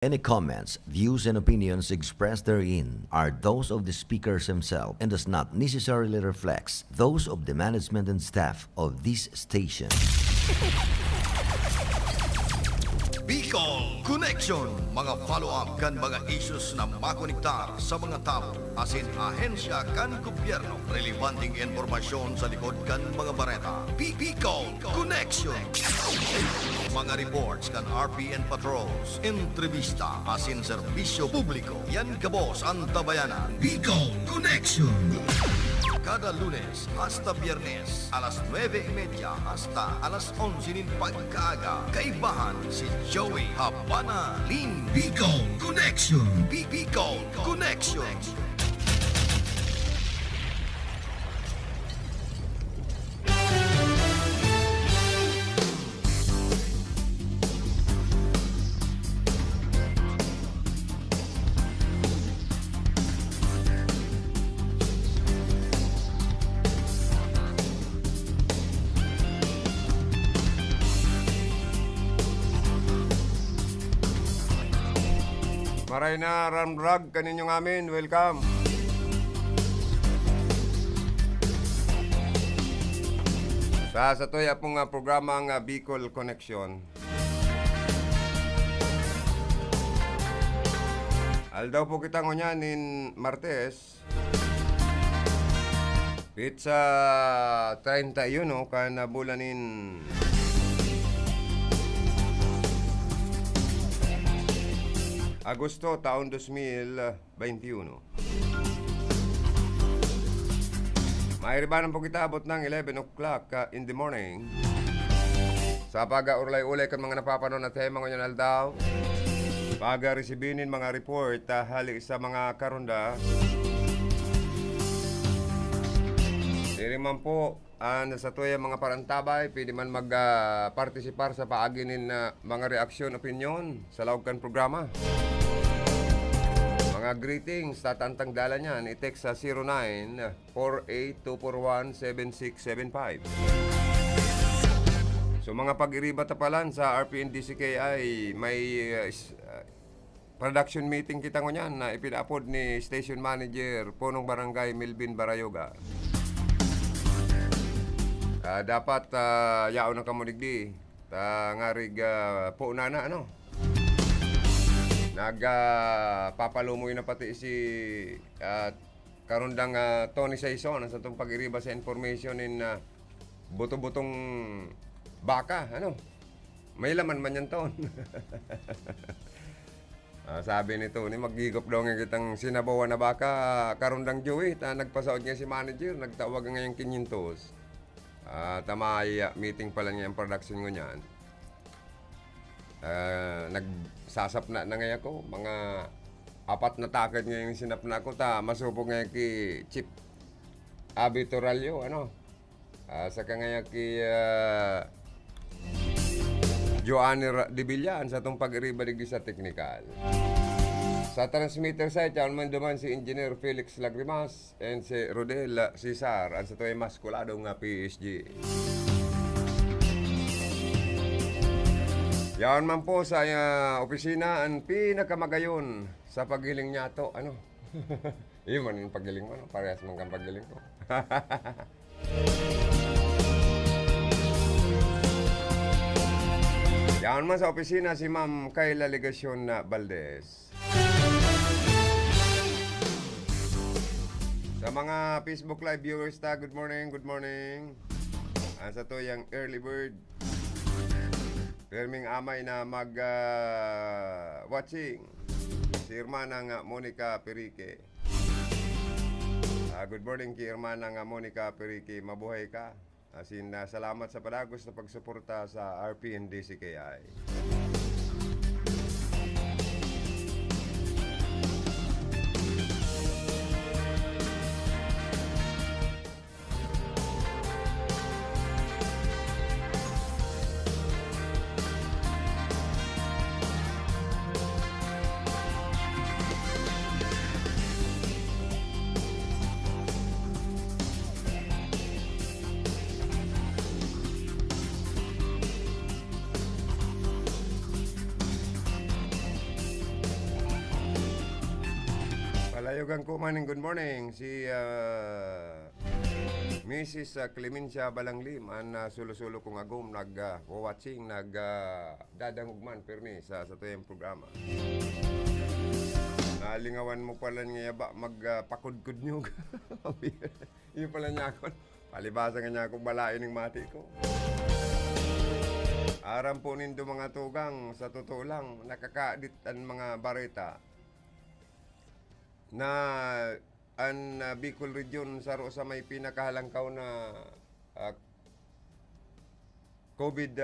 Any comments, views, and opinions expressed therein are those of the speakers themselves and does not necessarily reflect those of the management and staff of this station. Bicol Connection, mga follow-up kan mga issues na makonektar sa mga tao, asin ahensya kan gobyerno, relevanting informasyon sa likod kan mga bareta. Bicol Connection. Mga reports kan RPN patrols, entrevista, asin serbisyo publiko. Yan kabos ang tabayanan. Bicol Connection. Kada lunes hasta biyernes, alas 9:30 hasta alas 11 nin pagkaaga. Kaibahan si Joey Habana Ling. Bicol Connection. Bicol Connection. Maray na ramrag kaninyong amin, welcome. Sa satoy apong programa nga Bicol Connection. Aldaw po kita ngunyan in Martes. Pizza 31 kan bulanin Agosto taon 2021. Mairibanan po kita abot ng 11 o'clock in the morning. Sa pag-urlay-ulay kan mga napapanon at tema ngunyan aldaw. Pag-resibinin mga report halik sa mga karonda. Diri man po sa tuya mga parantabay, pwede man mag-participar sa paaginin na mga reaksyon, opinion sa lawag kan programa. Mga greetings, tatantang dala niyan, i-text sa 0948-241-7675. So mga pag-iriba tapalan sa RPN-DCKI, may production meeting kita ngunyan na ipinapod ni Station Manager Punong Barangay Melvin Barayoga. Dapat yaon ng kamunigdi ngarig po na nagpapalumoy na pati si karundang Tony Saison sa itong pag-iriba sa information in buto-butong baka may laman man yan ton. Sabi ni Tony, maghigop daw nga kitang sinabawan na baka karundang Joey. Nagpasaod niya si manager, nagtawag ngayong 500. Tamay meeting pala niya yung production ko niyan. Nagsasapna na ngayon ko. Mga 4 na takad nga yung sinapna ko. Masupog ngayon ki Chip Abitoralyo. Saka ngayon ki Joanny Dibillan sa itong pag-iribalig sa technical. Sa transmitter site, yan man duman si Engineer Felix Lagrimas and si Rodel Cesar ang sa ito ay maskuladong PSG. Yan man po sa opisina ang pinakamagayon sa pagiling niya to. Iyon man yung pagiling mo, parehas man kang pagiling ko. Yan man sa opisina si Ma'am Kayla Legasyon Valdez. Sa mga Facebook Live viewers good morning, good morning. Sa to yung early bird. Perming amay na mag-watching. Si Irmanang Monica Perique. Good morning ki Irmanang Monica Perique. Mabuhay ka. Salamat sa padagos na pagsuporta sa RPN-DCKI. Mayogang kumaning good morning. Si Mrs. Clemencia Balanglim an sulo-sulo kong agom watching dadangugman permi sa tuyong programa. Nalingawan mo pala niya ba magpakudkud nyo. Yun pala niya ako. Palibasa nga niya akong balain ng mati ko. Aram po nindo mga tugang, sa totoo lang, nakakaadit ang mga bareta na ang Bicol Region sa may pinakahalangkaw na COVID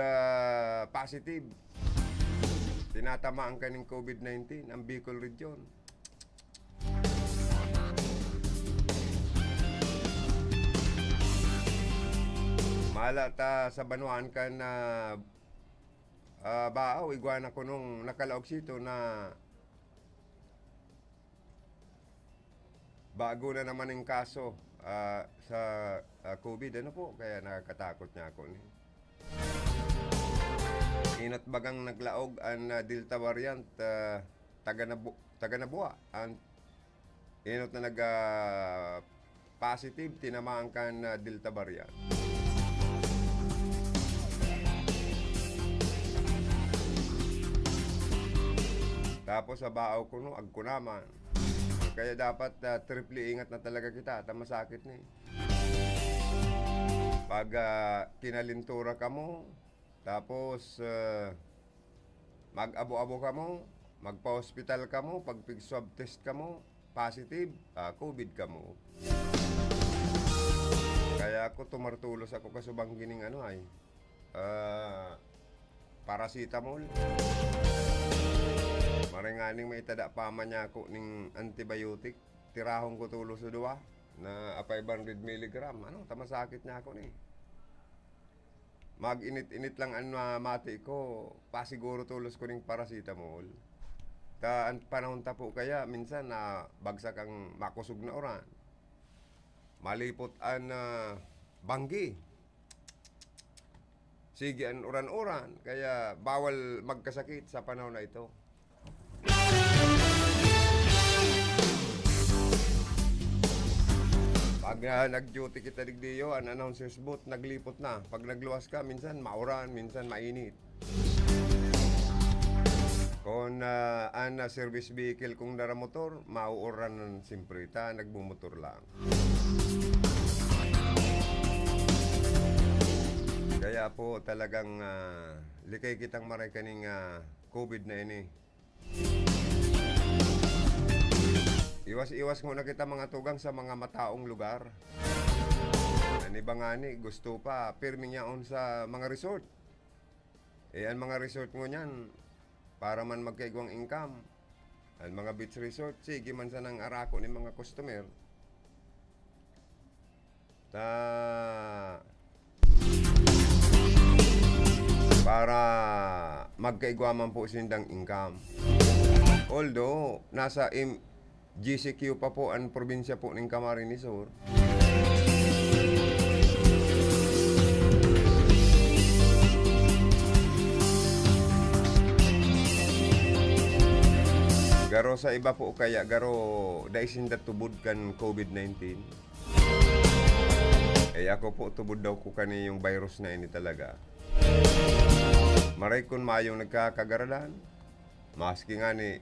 positive. Tinatamaan ka ng COVID-19 ang Bicol Region. Malata sa Banuan ka na baaw, iguana ko nung nakalaog sito na bago na naman yung kaso sa COVID. Ano po? Kaya nakakatakot niya ako. Inat bagang naglaog ang Delta variant taga Nabua. Inot na positive, tinamaan kan Delta variant. Tapos sa baaw ko no, agkunaman. Kaya dapat triple ingat na talaga kita. Masakit na eh. Pag kinalintura ka mo, tapos mag-abo-abo ka mo, magpa-hospital ka mo, pag swab test ka mo, positive, COVID ka mo. Kaya ako tumartulos ako kasubang gining paracetamol. Maringaning may tada pama niya ako ng antibiotic. Tirahong ko tulo sa duwa na 500 mg. Tamasakit niya ako ni. Mag-init-init lang ang mati ko. Pasiguro tulos ko ng paracetamol. Ang panahon tapo kaya minsan bagsak ang makusog na oran. Malipot ang banggi. Sige ang oran-oran. Kaya bawal magkasakit sa panahon na ito. Pag nag-duty kita digdiyo, ang announcer's booth, naglipot na. Pag nagluwas ka, minsan mauran, minsan mainit. Kung ang service vehicle kung dara motor, mauuran ng simpre. Nagbumotor lang. Kaya po talagang likay kitang maray kaning COVID na ini. Iwas-iwas muna kita mga tugang sa mga mataong lugar. Ani ba nga ni, gusto pa, pirming yaon sa mga resort. Ang mga resort mo niyan, para man magkaigwang income. Ang mga beach resort, sige man sa nang arako ni mga customer. Para magkaigwaman po sindang income. Although, nasa GCQ pa po ang probinsya po ng Camarines Sur. Garo sa iba po kaya garo daisinda tubod kan COVID-19. Ako po tubod daw ko kani yung virus na ini talaga. Maray kun mayong nagkakagaralan. Maski nga ni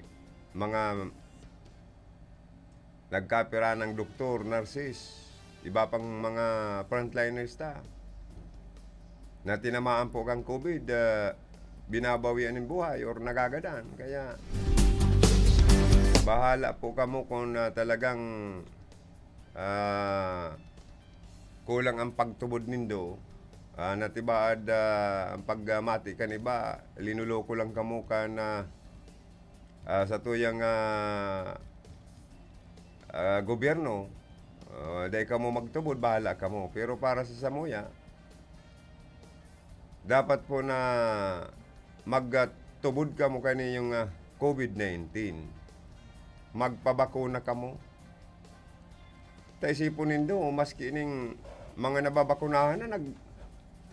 mga nagkapira ng doktor, nurses, iba pang mga frontliners na tinamaan po kang COVID, binabawian ng buhay or nagagadan. Kaya bahala po kamo kung talagang kulang ang pagtubod nindo. Natibaad ang pagmati ka iba, linuloko lang kamo ka na sa tuyang gobyerno, dahil ka mo magtubod, bahala ka mo. Pero para sa Samuya, dapat po na magtubod ka mo kaniyong COVID-19. Magpabakuna ka mo. Taisipon nindo, maski ining mga nababakunahan na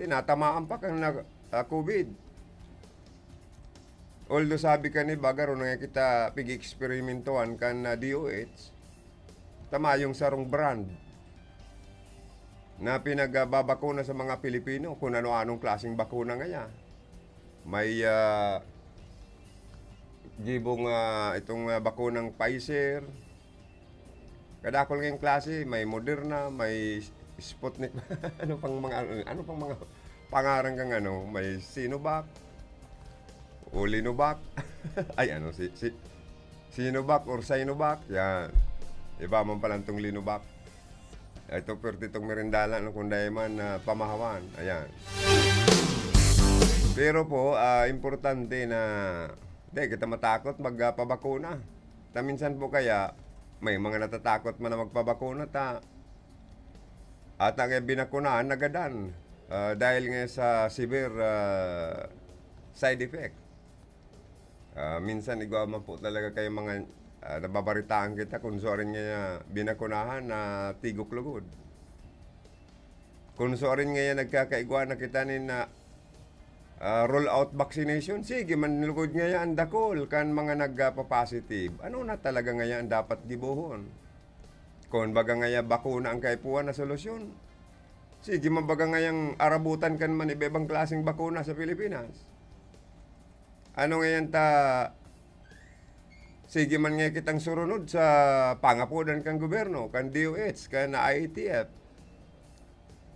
tinatamaan pa kang COVID. Although sabi ka ni Bagaro na kita pig-experimentoan kan DOH, tama yung sarong brand na pinagbabakuna sa mga Pilipino kung ano-anong klaseng bakuna ngayon. May gibong itong bakunang Pfizer. Kadakol ngayong klase, may Moderna, may Sputnik. ano pang mga pangarang kang ano, may Sinovac o Linovac. Ay ano si Sinovac or Sinovac. Yan. Iba man pala itong Linovac. Ito perti itong merindala ng kundayaman na pamahawan. Ayan. Pero po, importante na hindi kita matakot magpabakuna. Minsan po kaya, may mga natatakot man na magpabakuna at ang binakunaan nagadan dahil nga sa severe side effect. Minsan igawa man po talaga kayo mga nababaritaan kita kung sorin nga binakunahan na tigok lugod. Kung sorin nga nagkakaigwa na kita na roll out vaccination, sige manlugod nga yan dakol kan mga nagpa-positive. Ano na talaga nga yan dapat gibuhon? Kung baga nga yan bakuna ang kaipuan na solusyon. Sige mabaga nga yung arabutan kan man ibang klaseng bakuna sa Pilipinas. Ano nga yan sige man nga kitang surunod sa pangapudan kang gobyerno, kan DOH, kan IATF,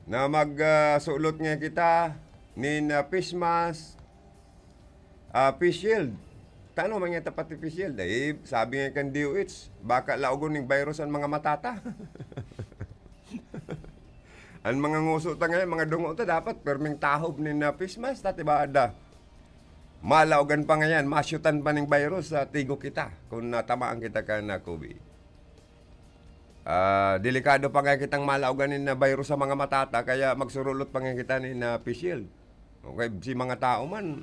na magsulot nga kita nin face mask, face shield. Tano man nga tapat face shield? Sabi nga kan DOH, baka laugon ng virus ang mga matata. Ang mga nguso ta ngayon, mga dungo ta, dapat perming tahob nin face mask, tati ba ada? Malaugan pa ngayon, masyutan pa ng virus sa tigo kita kung natamaan kita ka na COVID. Delikado pa nga kitang malauganin na virus sa mga matata, kaya magsurulot pa nga kita ni na face shield. Okay, si mga tao man,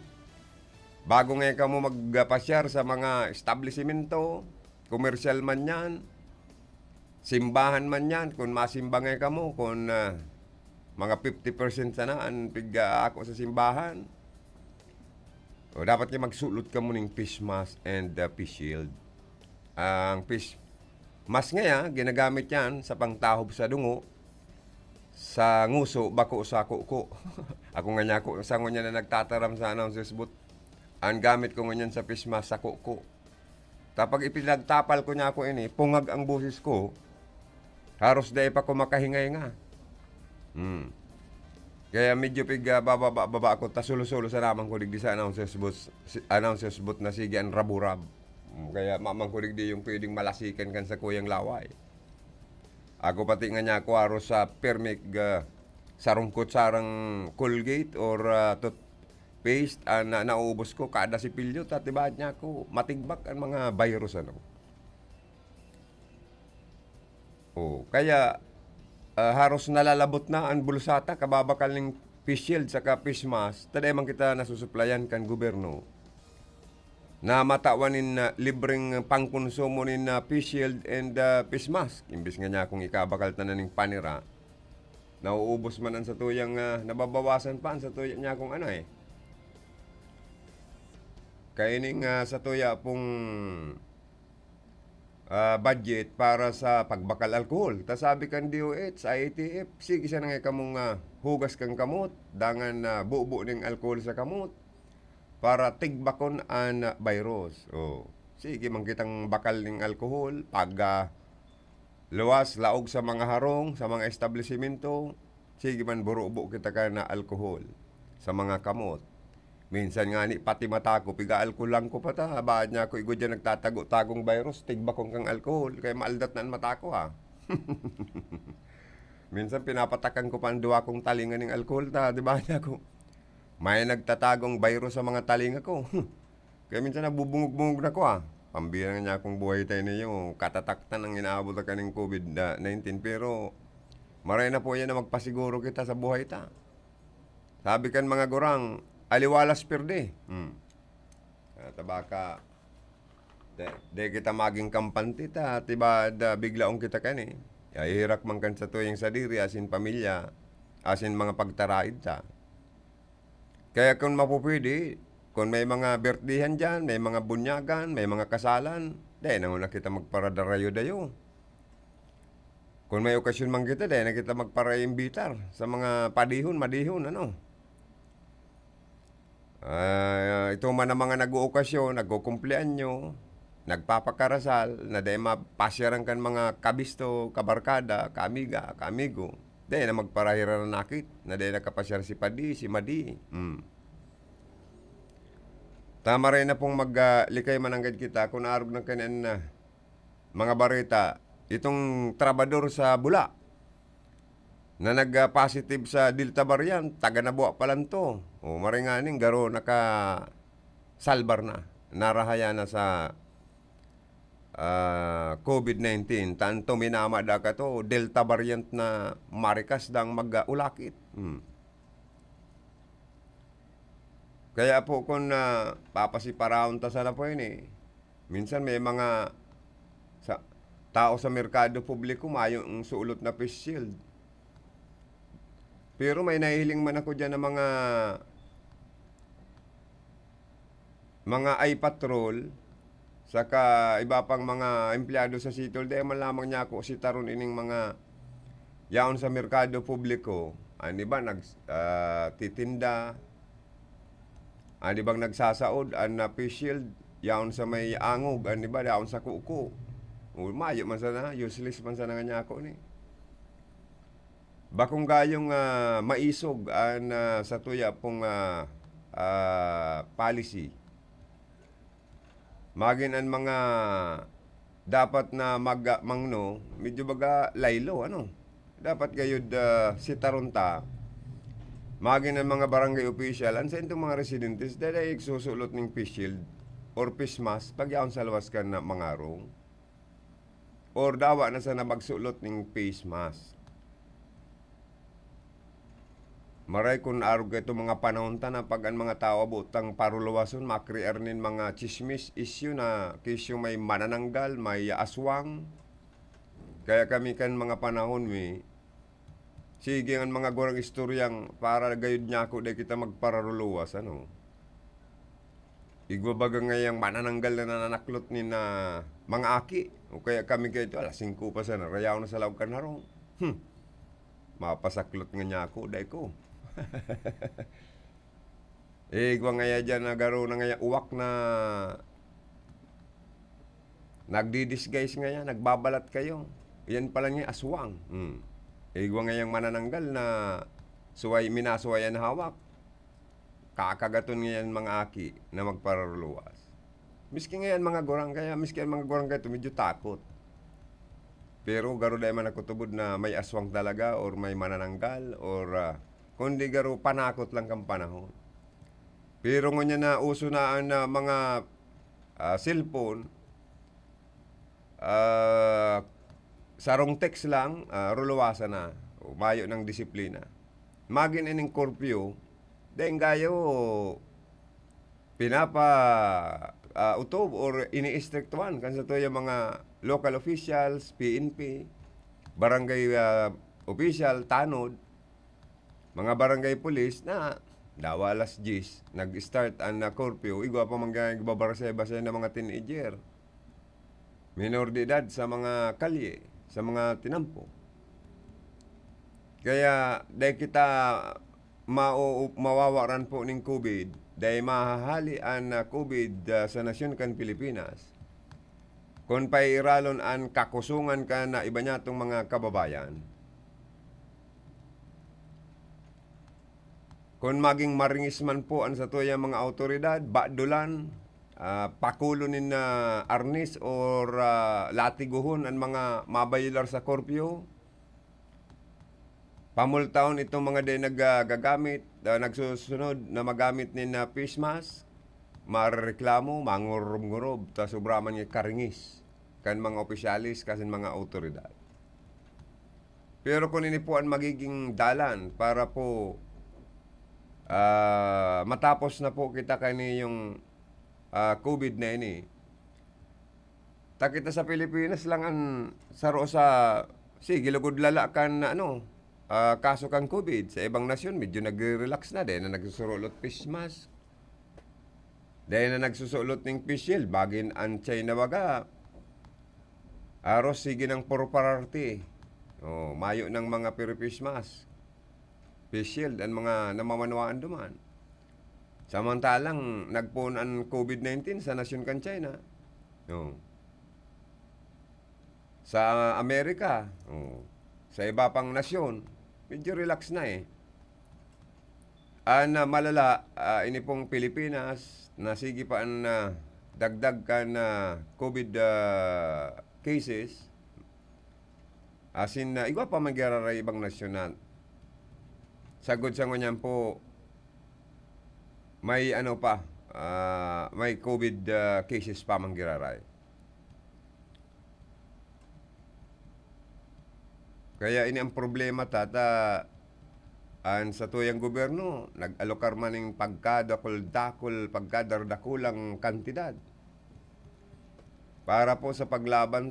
bago nga ka mo magpasyar sa mga establishmento, komersyal man yan, simbahan man yan, kung masimba nga ka mo, kung mga 50% sanaan piga ako sa simbahan, o dapat nga magsulot ka mo ng face mask and face shield. Ang face mask nga ginagamit yan sa pangtahob sa dungo, sa nguso, bako sa kuko. Ako nga niya, sa nga na nagtataram sa announcer's booth, ang gamit ko nga yan sa face mask sa kuko. Tapag ipinagtapal ko niya ako ini, pungag ang busis ko, haros day pa ko makahingay nga. Kaya medyo baba ako tasulo-sulo sa naman ko digdi sa announcer's booth na sige ang raburab. Kaya mamang ko digdi yung pwedeng malasikan kan sa kuyang laway. Ako pati nga niya ako aros sa permig sarungkot sarang Colgate or toothpaste na naubos ko kada sipilyo tatibad niya ako matigbak ang mga virus ano. Kaya haros nalalabot na ang bulsata kababakal ng face shield saka face mask. Taday man kita nasusuplayan kan gobyerno na matawanin na libreng pangkonsumo ni na face shield and face mask. Imbis nga niya kung ikabakal tanan ng panira, nauubos man ang sa tuyang nababawasan pa sa tuya niya kung ano Kaining sa tuya pong budget para sa pagbakal alkohol. Sabi kan DOH, IATF, sige siya nga kamong hugas kang kamot, dangan buo ng alkohol sa kamot para tigbakon ang virus. Sige man kitang bakal ng alkohol, pag luwas, laog sa mga harong, sa mga establishmento, sige man burubo kita ka na alkohol sa mga kamot. Minsan nga ni pati mata ko, piga alcohol lang ko pa ta. Baad niya ako igod dyan nagtatago-tagong virus, tigbakong kang alcohol. Kaya maaldat na ang mata ko Minsan pinapatakan ko pa ang duwa kong talinga ng alcohol ta. Diba niya ako? May nagtatagong virus sa mga talinga ko. Kaya minsan nabubungog-bungog na ko Pambira niya akong buhay tayo ninyo. Katataktan ang inaabot ka ng COVID-19. Pero maray na po yan na magpasiguro kita sa buhay ta. Sabi kan mga gurang, aliwalas perde. Tabaka, de kita maging kampante ta, tiba biglaong kita kani. Ihirak man kan sa tuyang sadiri, asin pamilya, asin mga pagtaraid ta. Kaya kung mapupwede, kung may mga birthdayan dyan, may mga bunyagan, may mga kasalan, na kita magparadarayo dayo. Kung may okasyon man kita, dahil na kita magpara-imbitar sa mga padihon, madihon, ano. Ito man ang mga nag-uokasyon, nagkukumpleanyo, nagpapakarasal, na dahil mapasyaran kan mga kabisto, kabarkada, kaamiga, kaamigo, dahil na magparahira na nakit, na dahil nakapasyar si Padi, si Madi. Tama rin na pong maglikay mananggad kita kung naarog ng kanan na mga barita, itong trabador sa Bula na nag-positive sa Delta variant, taga Nabuwa pa lang to. O maringaning garo naka-salbar na, narahaya na sa COVID-19. Tanto minamada ka to, Delta variant na marikas dang mag-ulakit. Kaya po kung papasiparaon ta sana po yun minsan may mga tao sa merkado publiko mayong suulot na face shield. Pero may nahiling man ako dyan ng mga iPatrol saka iba pang mga empleyado sa sitol. Dahil man lamang niya ako si taron ining mga yaon sa merkado publiko. Di ba nagtitinda? Di bang nagsasaod? Face shield? Yaon sa may angog? Di ba? Yaon sa kuko? Mayo man sana, useless man sana nga niya ako ni. Bakong gayong maisog sa tuya pong policy. Magin ang mga dapat na mangno, medyo baga laylo, ano? Dapat gayud si Taronta, magin ang mga barangay official, sa itong mga residentes, dahil susulot ng face shield or face mask, pag yaon sa lawas ka na mangarong. Or dawa na sana magsulot ng face mask. Maray kung arog ito mga panahon na pag ang mga tao butang parulawason, makrear nin mga chismis issue na kisyo may manananggal, may aswang. Kaya kami kan mga panahon sige ang mga gorang istoryang para gayud niya ako dahil kita magpararuluwas, ano. Igbabaga ngayang manananggal na nananaklot ni na mga aki. O kaya kami kayo ito, 5 pa sana, rayaw na sa laog ka na ron. Mapasaklot nga niya ako dahil ko. Igwa ngaya dyan na garo na ngaya uwak na nagdi-disguise ngaya, nagbabalat kayo. Yan pala niya aswang. Igwa ngayang manananggal na minasuwayan hawak. Kakagaton ngayon mga aki na magpararuluwas. Miski ngayon mga gorang kaya, medyo takot. Pero garo dahil man nakutubod na may aswang talaga or may manananggal or kundi garo panakot lang kang panahon. Pero ngunya na uso na ang mga cellphone, sarong text lang, ruluwasan na, umayo ng disiplina. Magin ining curfew, dahil gayo utob or ini-istrictuan kan sa to yung mga local officials, PNP, barangay official, tanod, mga barangay police na dawa alas 10, nag-start ang curfew, igwa pa mga gibabarseba ng mga teenager, minor de edad sa mga kalye, sa mga tinampo. Kaya dahil kita mawawaran po ng COVID, dahil mahahali ang COVID sa nasyon kan Pilipinas, kung pairalon ang kakusungan ka na iba niya itong mga kababayan, kung maging maringis man po ang sa tuya mga autoridad, badulan, pakulunin na arnis or latiguhon ang mga mabaylar sa curfew, pamultaon itong mga din naggagamit, nagsusunod na magamit ni na face mask, mareklamo, mangurob-ngurob, ta sobraman nga karingis kan mga opisyalis kasi mga autoridad. Pero kung ini po ang magiging dalan para po matapos na po kita kani yung COVID na ini, takita sa Pilipinas lang ang saro sa sige lugod lalakan na kaso kang COVID. Sa ibang nasyon medyo nagre-relax na dahil na nagsusulot face mask, dahil na nagsusulot ng face shield, bagin ang China baga aros sige ng puro pararte Oh, mayo ng mga piripismas, face shield, ang mga namamanwaan duman. Samantalang nagpunan COVID-19 sa nasyon kan China. Oh. Sa Amerika, sa iba pang nasyon, medyo relax na eh. Malala, ini pong Pilipinas, nasigi pa ang dagdag ka na COVID cases. Asin na, igwa pa magyararay ibang nasyon na. Sagod sa ngunyan po, may ano pa, may COVID cases pa manggiraray. Kaya ini ang problema tata sa tuyang gobyerno, nag-alokar man ng pagkadakol-dakol, pagkadardakulang kantidad. Para po sa paglaban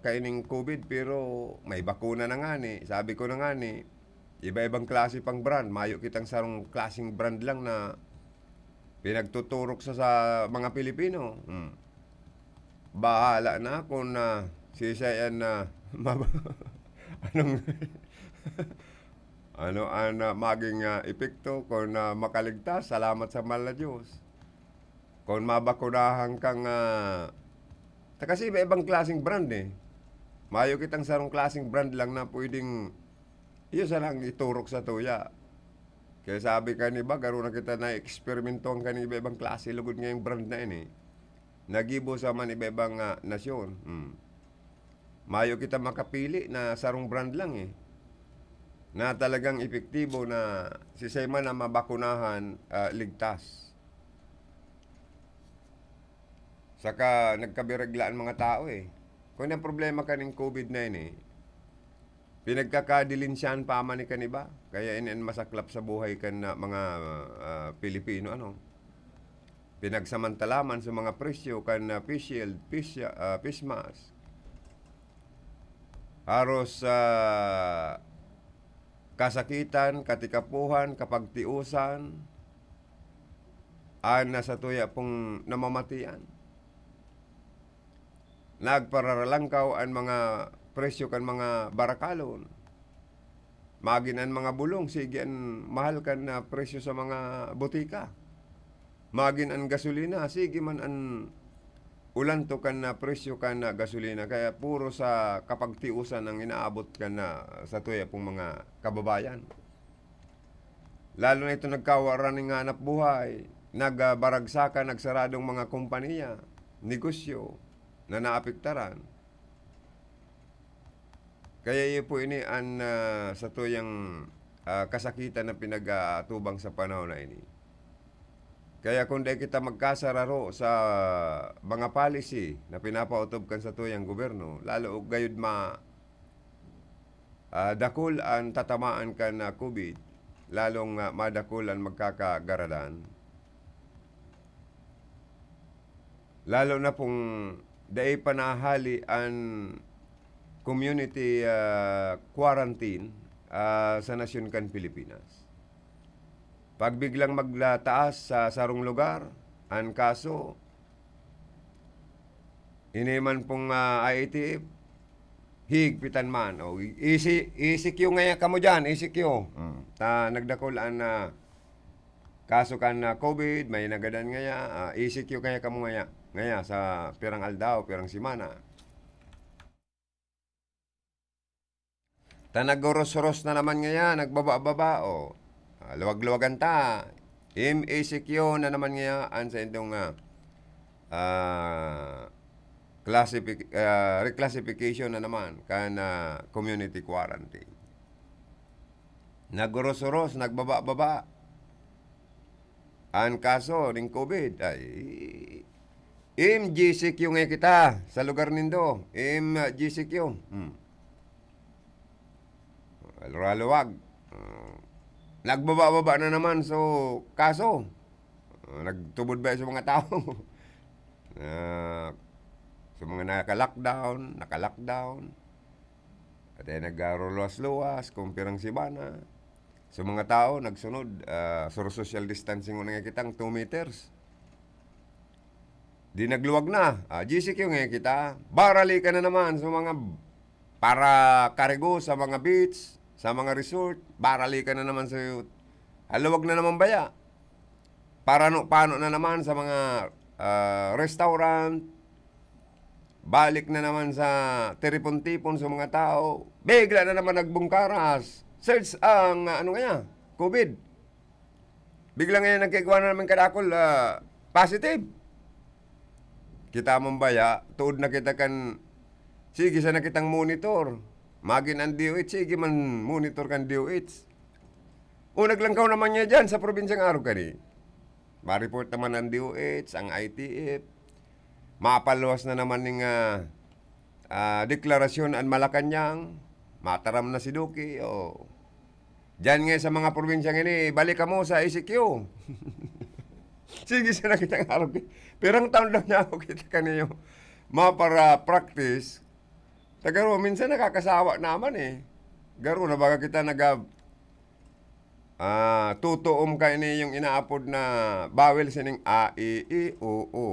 kaining COVID, pero may bakuna na nga ni. Sabi ko na nga ni, iba-ibang klase pang brand. Mayo kitang sarong klaseng brand lang na pinagtuturok sa mga Pilipino. Bahala na kung sisayan na maging epekto kung makaligtas, salamat sa mahal na Diyos. Kung mabakunahan kang kasi iba ibang klaseng brand eh. Mayo kitang sarong klaseng brand lang na pwedeng iyo sa lang iturok sa tuya. Kaya sabi ka ni ba, garo na kita na eksperimento ang iba ibang klase lugod nga yung brand na ini. Nagibo sa man iba ibang nasyon. Mayo kita makapili na sarong brand lang eh. Na talagang epektibo na si Seyman na mabakunahan, ligtas. Saka nagkabiraglaan mga tao eh. Kung ang problema ka ng COVID-19 eh, pinagkakadilinsyan pa man ni kaniba. Kaya inin masaklap sa buhay kan na mga Pilipino pinagsamantalaman sa mga presyo kan face shield, face mask. Haros kasakitan, katikapuhan, kapagtiusan, sa tuya pong namamatian. Nagpararalangkaw ang mga presyo kan mga barakalon. Magin ang mga bulong, sige ang mahal kan na presyo sa mga butika. Magin ang gasolina, sige man ang ulan to kan na presyo kan na gasolina. Kaya puro sa kapagtiusan ang inaabot kan na sa tuya pong mga kababayan. Lalo na ito nagkawaran ng hanap buhay, nagbaragsakan, nagsaradong mga kompanya, negosyo na naapektaran. Kaya iyo po ini ang sa tuyang kasakitan na pinag-atubang sa panahon na ini. Kaya kung di kita magkasararo sa mga policy na pinapautob kan sa tuyang gobyerno, lalo gayud dakul ang tatamaan kan na COVID, lalong madakul ang magkakagaradan. Lalo na pong dahil panahali ang community quarantine sa nasyon kan Pilipinas. Pag biglang magtaas sa sarong lugar, ang kaso, iniman pong IATF, higpitan man. ECQ ngayon ka mo dyan, ECQ. Nagdakol ang kaso kan COVID, may nagadan ngaya, ECQ kaya ka mo ngaya sa pirang aldaw, pirang simana. Naggoros-ros na naman ngaya, nagbaba-baba, luwag-luwagan ta. ECQ na naman ngayaan sa itong reclassification na naman kan community quarantine. Naggoros-ros, nagbaba-baba. Ang kaso ng COVID ay GCQ nga kita sa lugar nindo. GCQ. Luwag. Nagbaba-baba na naman so kaso. Nagtubod ba sa mga tao? Sa mga naka-lockdown. At ay nag-luwas-luwas, kung pirang sibana. Sa mga tao, nagsunod, social distancing mo nga kitang 2 meters. Di nagluwag na. GCQ nga kita. Barali ka na naman sa mga para karigo sa mga beach, sa mga resort, barali ka na naman sa haluwag na naman baya. Paano na naman sa mga restaurant, balik na naman sa teripon-tipon sa mga tao, bigla na naman nagbungkaras. Search ang COVID. Bigla ngayon nagkagawa na naman kadakol, positive. Kita mong baya, tuod na kita kan, sige sa na kitang monitor. Magin ang DOH, sige man monitor kan DOH. Naglangkaw naman niya dyan sa probinsyang araw kani. Ma-report naman ang DOH, ang ITF. Mapaluwas na naman ng deklarasyon ang Malacanang. Mataram na si Duki. Diyan nga sa mga probinsyang ini, balik ka mo sa ICQ. Sige siya na kitang araw. Pirang taon lang niya ako kita kaniyo. Para practice. Tagaro, minsan nakakasawa naman eh. Garo na baga kita tutuom ka ini yung inaapod na bawel sining A, I, I, O, O.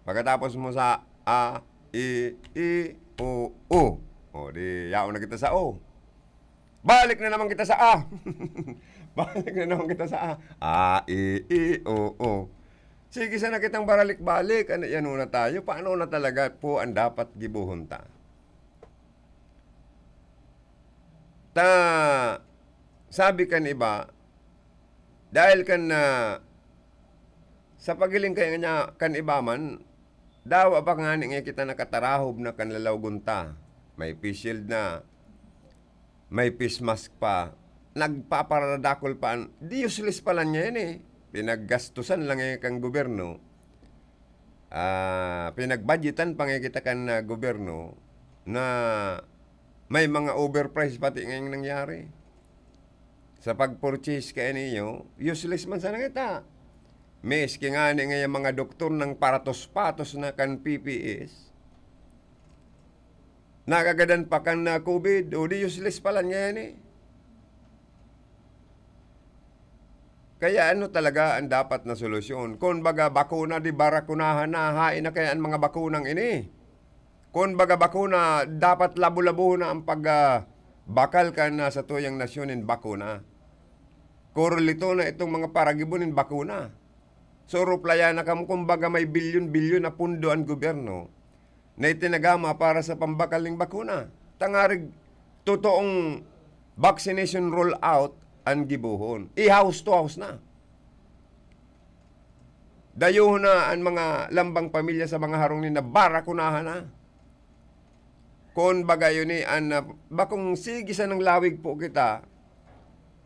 Pagkatapos mo sa A, I, O, O. Di yaon na kita sa O. Balik na naman kita sa A. Balik na naman kita sa A, I, O, O. Sige sana kitang baralik-balik. Ano yan na tayo? Paano na talaga po ang dapat gibuhon ta? Sabi kan iba, dahil kan sa pagiling kaya niya kan iba man, daw ba nga nga kita nakatarahob na kan lalaw gunta. May face shield na, may face mask pa, nagpaparadakol pa. Di useless pala niya yan eh. Pinaggastusan lang nga kang gobyerno. Pinagbudgetan pa nga kita kan gobyerno na may mga overprice pati ngayong nangyari. Sa pag-purchase kaya ninyo, useless man sana kita. Meski nga ngayon mga doktor ng paratos-patos na kan PPS, nakagadan pa kan na COVID, di useless pala ngayon eh. Kaya ano talaga ang dapat na solusyon? Kung baga bakuna, di barakunahan na, hain na kaya ang mga bakunang ini. Kung baga bakuna, dapat labo-labo na ang bakal ka na sa tuyang nasyonin bakuna. Korelito na itong mga paragibunin bakuna. So, ruplaya na kamo kumbaga may bilyon-bilyon na pundo ang gobyerno na itinagama para sa pambakaling bakuna. Tangarig, totoong vaccination rollout ang gibuhon. I-house to house na. Dayo na ang mga lambang pamilya sa mga harong ni na barakunahan na. Kung bagay yun bakong sigisan ng lawig po kita,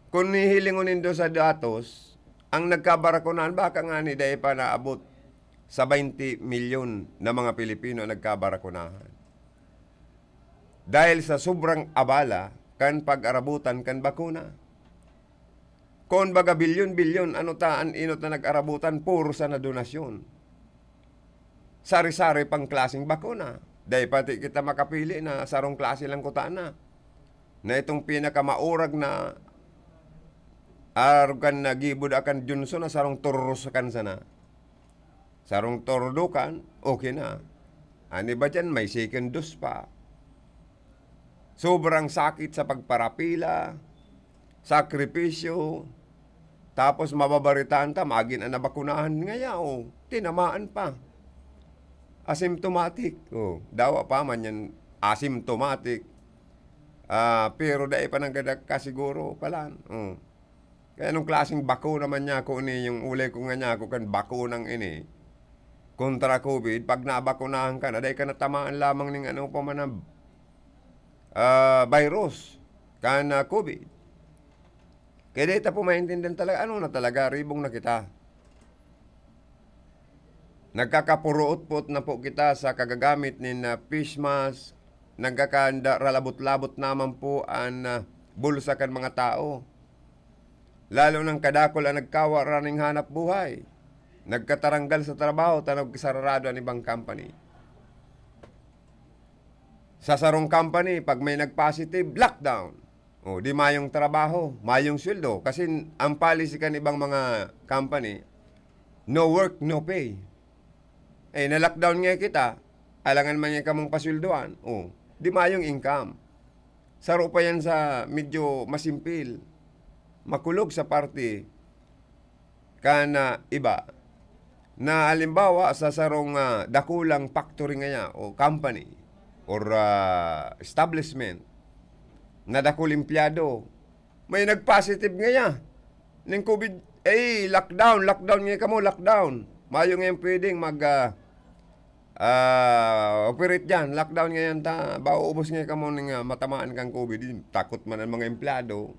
kung nihilingunin do sa datos, ang nagkabarakunahan, baka nga ni dahil pa naabot sa 20 milyon na mga Pilipino nagkabarakunahan. Dahil sa sobrang abala, kan pag-arabutan kan bakuna. Kung baga bilyon-bilyon, inot na nag-arabutan, puro sa na donasyon. Sari-sari pang klaseng bakuna. Dahil pati kita makapili na sarong klase lang kutaan na itong pinakamaurag na arugan na gibud akan Johnson na sarong tururusakan sana. Sarong turudukan, okay na. Ani ba dyan, may second dose pa. Sobrang sakit sa pagparapila, sakripisyo, tapos mababaritaan ta, magin ang nabakunahan ngayon, tinamaan pa. Asymptomatic. Dawa pa man yan, asymptomatic. Pero dahil pa nang kasiguro pala. Kaya nung klaseng bako naman niya ako yung ulay ko nga niya ako kan bako ng ini kontra COVID, pag nabakunahan ka na, dahil ka natamaan lamang ng virus kan COVID. Kaya dahil ta po maintindihan talaga, na talaga, ribong na kita. Nagkakapuruot-put na po kita sa kagagamit ni fish mask, nagkakaralabot-labot naman po ang bulsa kan mga tao. Lalo ng kadakol ang nagkawaraning hanap buhay. Nagkataranggal sa trabaho, tanog sararado ang ibang company. Sa sarong company, pag may nag-positive, lockdown. Di mayong trabaho, mayong sweldo. Kasi ang policy kan ibang mga company, no work, no pay. Na-lockdown nga kita, alangan man nga kamong pasweldoan. di mayong income. Saro pa yan sa medyo masimpil. Makulog sa party kana iba na halimbawa sa sarong dakulang factory ngaya o company or establishment na dakul empleyado may nag-positive ngaya ng COVID lockdown ngayon kamo lockdown mayo ngayon pwedeng mag operate dyan lockdown ngayon ta ubos ngayon kamo ng matamaan kang COVID takot man ang mga empleyado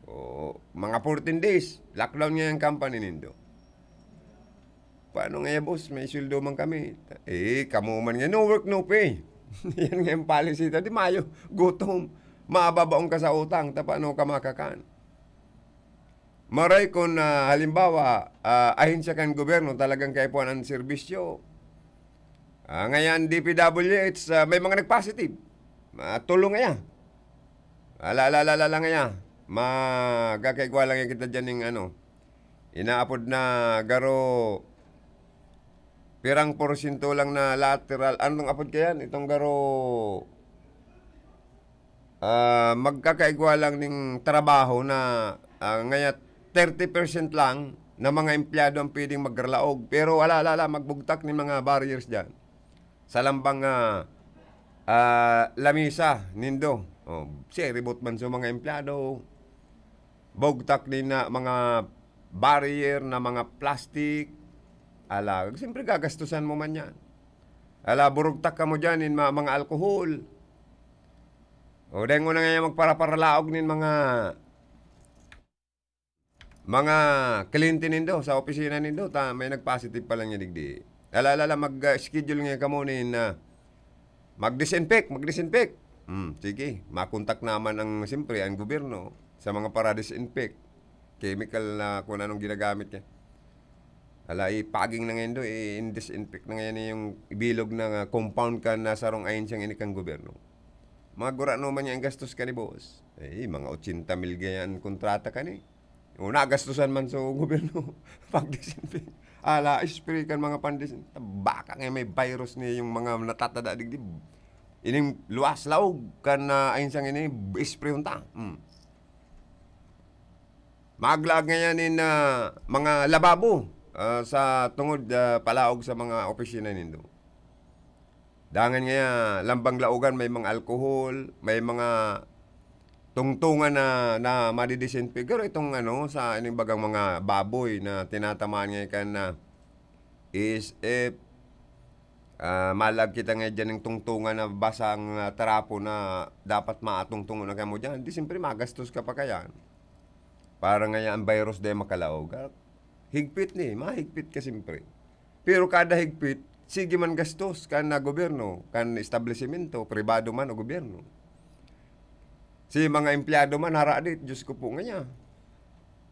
o mga 14 days lockdown ngayon ang company nindo. Paano nga boss? May sweldo man kami. Kamo man nga, no work, no pay. Yan nga yung policy. Di mayo, gutom. Mababaong ka sa utang. Paano ka makakaan? Maray kung halimbawa, ahensya kan gobyerno, talagang kaipuan ang serbisyo. Ngayon, DPWH, may mga nag-positive. Tulong nga yan. Alala nga yan. Magkakaigwa lang yung kita dyan ng inaapod na garo pirang porsyento lang na lateral. Anong apod kayan? Itong garo magkakaigwa lang ng trabaho na ngayon 30% lang na mga empleyado ang pwedeng magralaog. Pero magbugtak ni mga barriers dyan. Sa lambang lamisa, nindo. Reboot man sa mga empleyado. Bugtak din na mga barrier na mga plastic. Siyempre gagastusan mo man yan. Burugtak ka mo dyan in mga alkohol. Dahil mo na ngayon magparaparalaog nin mga kliyente nindo sa opisina nindo. May nag-positive pa lang yan digdi. Mag-schedule ngayon ka mo nin mag-disinfect. Sige, makontak naman siyempre ang gobyerno sa mga para-disinfect. Chemical na kung anong ginagamit niya. Paging na ngayon in-disinfect na ngayon yung ibilog na compound ka na sarong ayon siyang inikang gobyerno. Magura naman niya ang gastos ka ni boss. Mga 80 mil ganyan kontrata ka ni. Nagastusan man sa gobyerno. Pag-disinfect. Spray kan mga pandisinfect. Baka ngayon may virus niya yung mga natatada digdib. Ining luwas laog kan na ayon siyang ini spray hunta. Maglag ngayon mga lababo sa tungod palaog sa mga opisina nindo. Dangan nga lambang laugan may mga alkohol, may mga tungtungan na madidisinfect. Pero itong sa ining bagang mga baboy na tinatamaan ngayon kan na is malag kita nga dyan ng tungtungan na basang trapo na dapat maatungtungan na kamo dyan. Di siyempre magastos ka pa kaya. Para nga ang virus dahil makalaog. Higpit mahigpit ka siyempre. Pero kada higpit, sige man gastos kan na gobyerno, kan establishmento, pribado man o gobyerno. Si mga empleyado man haradit, Diyos ko po nga niya.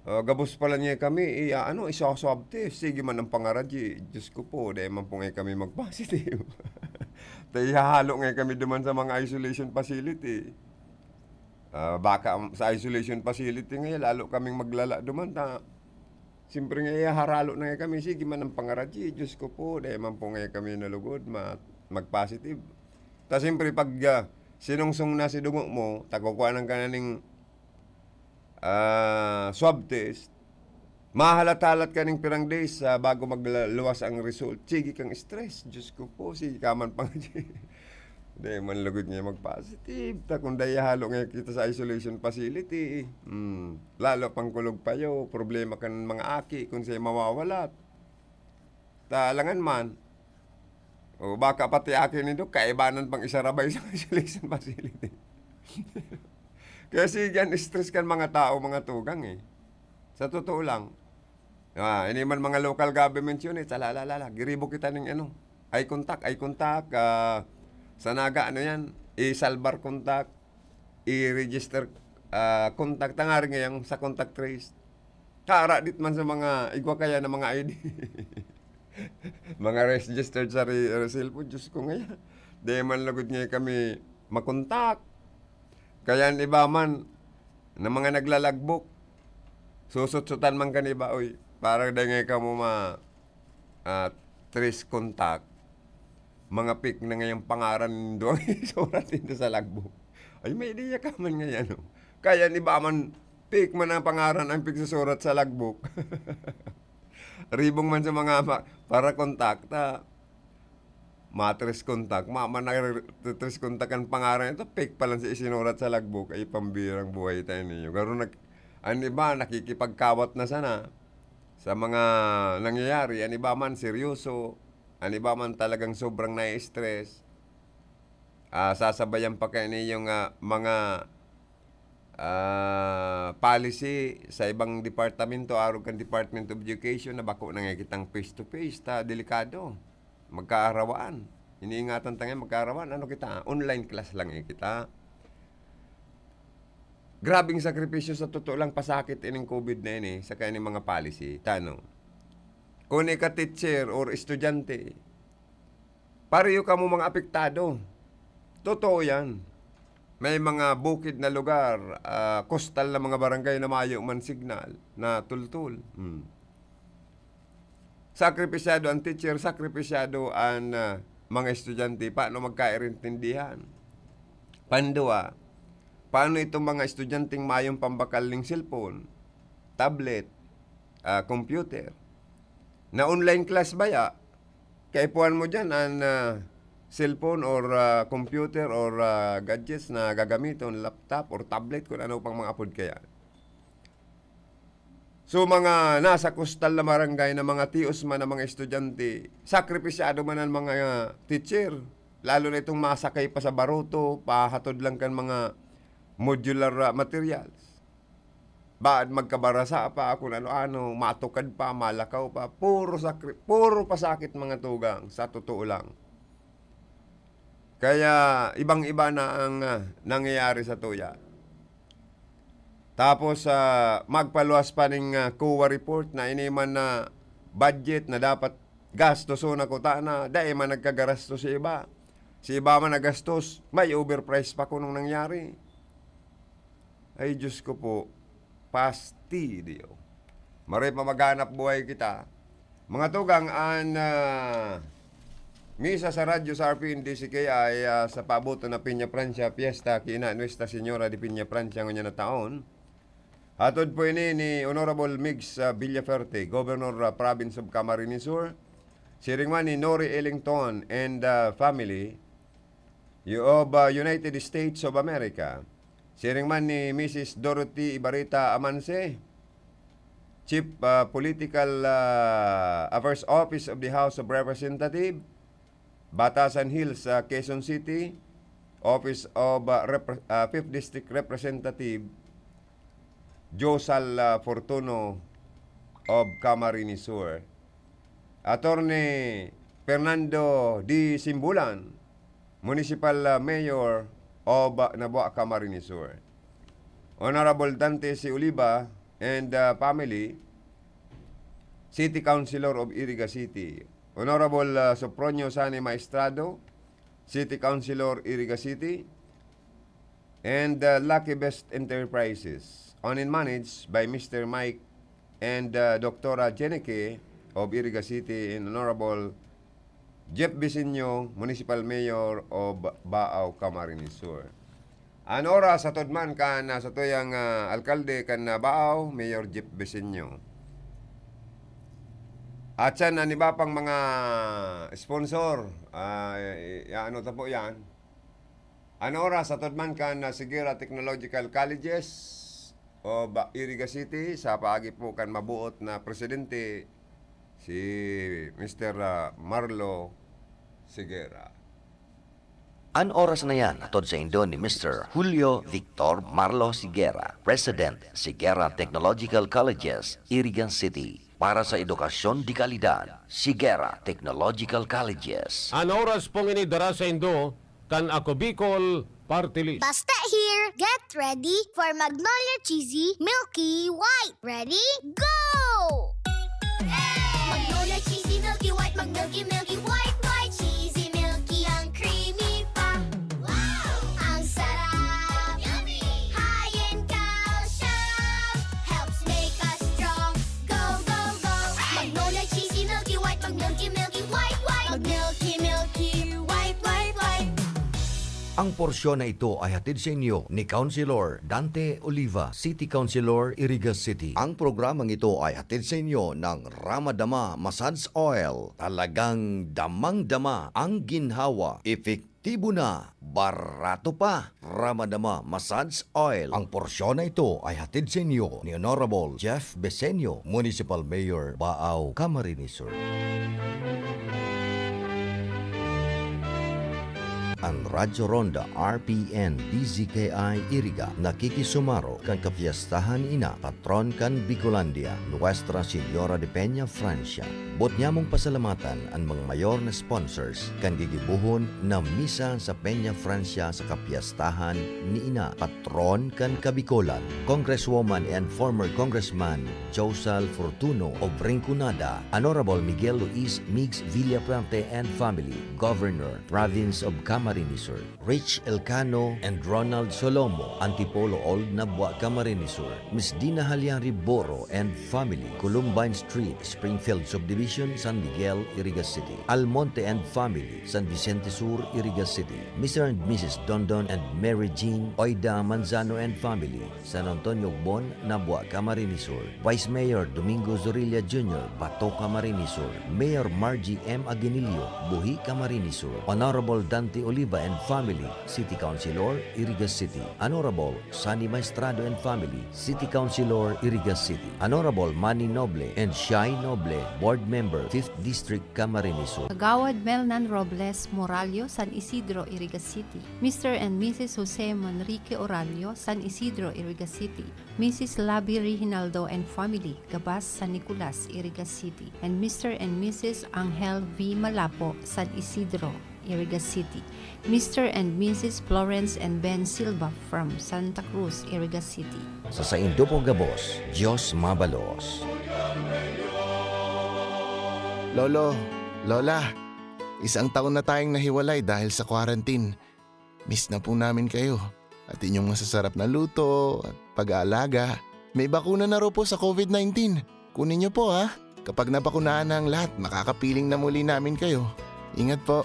Gabos pala niya kami, isaswab test, sige man ang pangaradji, Diyos ko po, dahil man po nga kami mag-positive. Tayo hahalo nga kami duman sa mga isolation facility. Baka sa isolation facility ngayon, lalo kaming maglala duman. Siyempre ngayon, haralo na nga kami. Sige man ang pangaradji, Diyos ko po. Dahil man po ngayon kami nalugod, mag-positive. Siyempre pag sinungsong na si dungo mo, takukuha ng kananing swab test, mahalat-halat ka ng pirang days bago magluwas ang result. Sige kang stress, Diyos ko po. Sige ka man pangaradji. Dahil man lugod niya mag-positive. Kung dahil halo ngayon kita sa isolation facility. Lalo pang kulog pa yo. Problema kan mga aki kung siya mawawalat. Talangan man. O baka pati aki nito, kaibanan pang isarabay sa isolation facility. Kasi yan, stress kan mga tao, mga tugang Sa totoo lang. Ini man mga local government yun giribo kita ng eye contact. Sa naga, yan, i-salbar contact, i-register contact, tangari ngayon sa contact trace. Karadit man sa mga, igwa kaya na mga ID. Mga registered sa cellphone, Diyos ko ngayon. Di man lagod ngayon kami makontak. Kaya iba man, na mga naglalagbok, susutsutan man ka niba, parang dahil ngayon ka mo trace contact. mga pick na ngayong pangaran doon isurat dito sa logbook. Ay, may ideya ka man ngayon. No? Kaya ni ba man pick man ang pangaran ang pick susurat sa logbook. Ribong man sa mga para kontakta. Matres kontak, mama na tres kontak ang pangaran ito, pick pa lang sa isinurat sa logbook, ay pambirang buhay tayo ninyo. Pero ang iba, nakikipagkawat na sana sa mga nangyayari. Ang iba man seryoso, ang iba man talagang sobrang nai-stress. Sasabayan pa kayo ninyong mga policy sa ibang departamento, arog kan Department of Education, na bako nangikitang face-to-face, delikado. Magkaarawaan. Iniingatan tayo magkaarawaan. Ano kita? Online class lang kita. Grabing sakripisyo sa totoo lang pasakit ining COVID na ini sa kanyang mga policy. Tano? Kung ka teacher or estudyante, pareho ka mo mga apektado. Totoo yan. May mga bukid na lugar, coastal na mga barangay na mayo man signal na tultul. Sakripisyado ang teacher, sakripisyado ang mga estudyante. Paano magkairintindihan? Pandua, paano itong mga estudyanteng mayong pambakal ng cellphone, tablet, computer? Na online class ba ya? Kaipuan mo dyan ang cellphone or computer or gadgets na gagamiton, laptop or tablet, kung ano pang mga apod kaya. So mga nasa coastal na barangay na mga tios man na mga estudyante, sakripisyado man ang mga teacher. Lalo na itong masakay pa sa baruto, pahatod lang kan mga modular materials. Baad magkabarasa pa, kung ano-ano, matukad pa, malakaw pa, puro pasakit mga tugang, sa totoo lang. Kaya ibang-iba na ang nangyayari sa tuya. Tapos magpaluwas pa ng COA report na iniman na budget na dapat gastos na kuta na dahil man nagkagasto si iba. Si iba man nagastos, may overprice pa kung nangyari. Ay Diyos ko po, pastidio. Maray pa maghanap buhay kita. Mga tugang, misa sa radyo sa RPNDCK ay sa pabuto na Piña Francia Fiesta kina Nuestra Señora de Piña Francia ngayon na taon. Hatod po ini ni Honorable Migs Villaferte, Governor Province of Camarines Sur. Siringman ni Nori Ellington and family of United States of America. Siringman ni Mrs. Dorothy Ibarita Amanse, Chief Political Affairs Office of the House of Representatives, Batasan Hills, Quezon City, Office of 5th District Representative, Josal Fortuno of Camarines Sur. Attorney Fernando D. Simbulan, Municipal Mayor of Nabua, Camarines Sur. Honorable Dante C. Oliva and family, City Councilor of Iriga City. Honorable Sopronio Sani Maestrado, City Councilor, Iriga City. And Lucky Best Enterprises, owned and managed by Mr. Mike and Dr. Jeneke of Iriga City, and Honorable Jeff Bisinyo, Municipal Mayor of Baaw, Camarines Sur. Anora sa todman kan sa tuyang alkalde kan Baaw, Mayor Jeff Bisinyo. At yan, iba pang mga sponsor, ano ta po yan? Anora sa todman kan Sigera Technological Colleges of Iriga City, sa paagi po kan mabuot na presidente, si Mr. Marlo Sigera. An oras na yan, atod sa Indo ni Mr. Julio Victor Marlo Sigera, President, Sigera Technological Colleges, Irigan City. Para sa edukasyon di kalidad, Sigera Technological Colleges. An oras pong inidara sa Indo, kan ako Bicol Party List. Basta here, get ready for Magnolia Cheesy Milky White. Ready? Go! Magnolia Cheesy Milky White, Milky White, white, cheesy, milky, ang creamy pa. Wow! Ang sarap! Yummy! High in calcium, helps make us strong. Go, go, go! Magnolia Cheesy Milky White, Milky White, white, milky, Ang porsyon na ito ay hatid sa inyo ni Councilor Dante Oliva, City Councilor, Irigas City. Ang programang ito ay hatid sa inyo ng Ramadama Massage Oil. Talagang damang-dama ang ginhawa. Epektibo na, barato pa. Ramadama Massage Oil. Ang porsyon na ito ay hatid sa inyo ni Honorable Jeff Besenio, Municipal Mayor, Baaw, Camarines Sur. Ang Radyo Ronda RPN DZKI Iriga nakikisumaro kan kapiyastahan ina patron kan Bicolandia Nuestra Señora de Peña, Francia. Bot niya mong pasalamatan ang mga mayor na sponsors kan gigibuhon na misa sa Peña, Francia sa kapiyastahan ni ina patron kan Kabicolan, Congresswoman and former Congressman Josal Fortuno of Rinconada, Honorable Miguel Luis Migs Villapuerte and family, Governor, Province of Camarines Sur, Rich Elcano and Ronald Solomo, Antipolo Old Nabwa, Camarines Sur, Miss Dina Haliang Riboro and family, Columbine Street, Springfield Subdivision, San Miguel, Irigas City, Almonte and family, San Vicente Sur, Irigas City, Mr. and Mrs. Dondon and Mary Jean Oida Manzano and family, San Antonio Bon, Nabwa, Camarines Sur, Vice Mayor Domingo Zorilla Jr., Bato, Camarines Sur, Mayor Margie M. Aguinillo, Buhi, Camarines Sur, Honorable Dante Oliva and family, City Councilor, Irigas City, Honorable Sunny Maestrado and family, City Councilor, Irigas City, Honorable Manny Noble and Shai Noble, Board Member, 5th District, Camarines Sur. Kagawad Melnan Robles Moralio, San Isidro, Irigas City. Mr. and Mrs. Jose Manrique Oralio, San Isidro, Irigas City. Mrs. Labi Reginaldo and family, Gabas, San Nicolas, Irigas City. And Mr. and Mrs. Angel V. Malapo, San Isidro, Irigas City. Mr. and Mrs. Florence and Ben Silva from Santa Cruz, Irigas City. Sa Saindo po Gabos, Diyos Mabalos. Lolo, Lola, isang taon na tayong nahiwalay dahil sa quarantine. Miss na po namin kayo at inyong masasarap na luto at pag-aalaga. May bakuna na raw po sa COVID-19. Kunin niyo po ha. Kapag nabakunahan na ang lahat, makakapiling na muli namin kayo. Ingat po.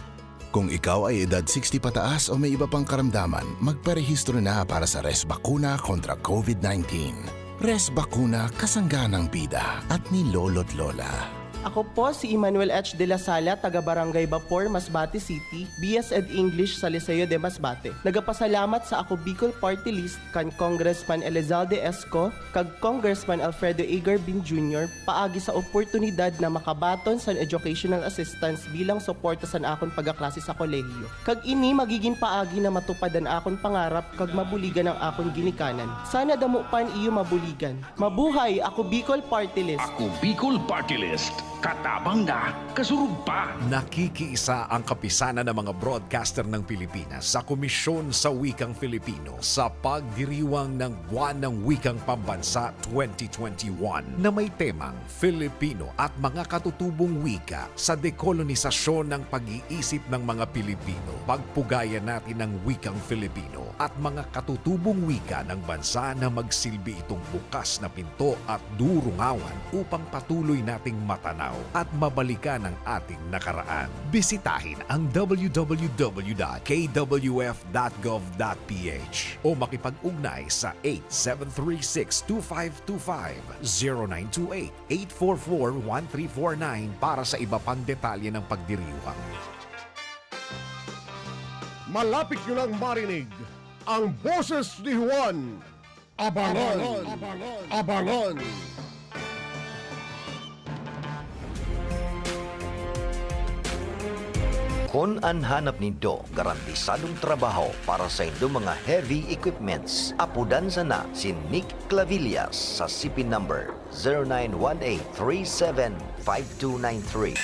Kung ikaw ay edad 60 pataas o may iba pang karamdaman, magparehistro na para sa Res Bakuna kontra COVID-19. Res Bakuna, kasangganang bida at ni Lolo't Lola. Ako po si Emmanuel H. de la Sala, taga Barangay Bapor, Masbate City, BS Ed English sa Liceo de Masbate. Nagapasalamat sa ako Bicol Party List kan Congressman Elizalde Esco kag Congressman Alfredo Egar Bin Jr. paagi sa oportunidad na makabaton sa educational assistance bilang suporta sa akon pagaklase sa kolehiyo. Kag ini magiging paagi na matupadan akon pangarap kag mabuligan ang akon ginikanan. Sana damo pan iyo mabuligan. Mabuhay ako Bicol Party List. Ako Bicol Party List. Katabang na, kasurug pa. Nakikiisa ang kapisanan ng mga broadcaster ng Pilipinas sa Komisyon sa Wikang Filipino sa pagdiriwang ng Buwan ng Wikang Pambansa 2021 na may temang Filipino at mga katutubong wika sa dekolonisasyon ng pag-iisip ng mga Pilipino. Pagpugayan natin ang wikang Filipino at mga katutubong wika ng bansa na magsilbi itong bukas na pinto at durungawan upang patuloy nating matanaw at mabalikan ang ating nakaraan. Bisitahin ang www.kwf.gov.ph o makipag-ugnay sa 8736-2525, 0928-844-1349 para sa iba pang detalye ng pagdiriwang. Malapit nyo lang marinig ang boses ni Juan. Abangan! Abangan! Kung ang hanap nindo garantisadong trabaho para sa inyong mga heavy equipments, apudan sana si Nick Clavillas sa CP number 0918-375293.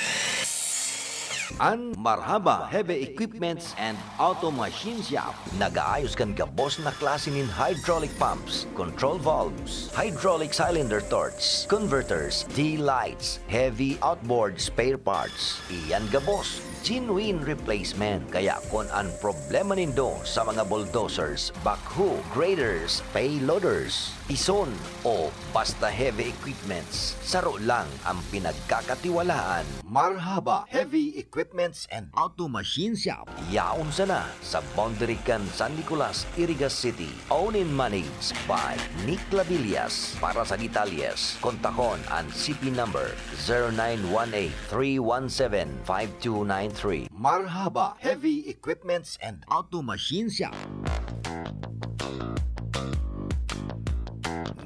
Ang Marhaba Heavy Equipments and Auto Machine Shop. Nag-aayos kan gabos na klase nin hydraulic pumps, control valves, hydraulic cylinder torch, converters, D-lights, heavy outboard spare parts. Iyan gabos, genuine replacement. Kaya kung ang problema nindo sa mga bulldozers, backhoe, graders, payloaders, ison o basta heavy equipments, saro lang ang pinagkakatiwalaan. Marhaba Heavy Equipment Equipments and Auto Machine Shop. Yaon sana sa Boundary Can San Nicolas, Irigas City. Owned and managed by Nick Labillas. Para sa detalles, kontakon ang CP number 0918-317-5293. Marhaba Heavy Equipments and Auto Machine Shop.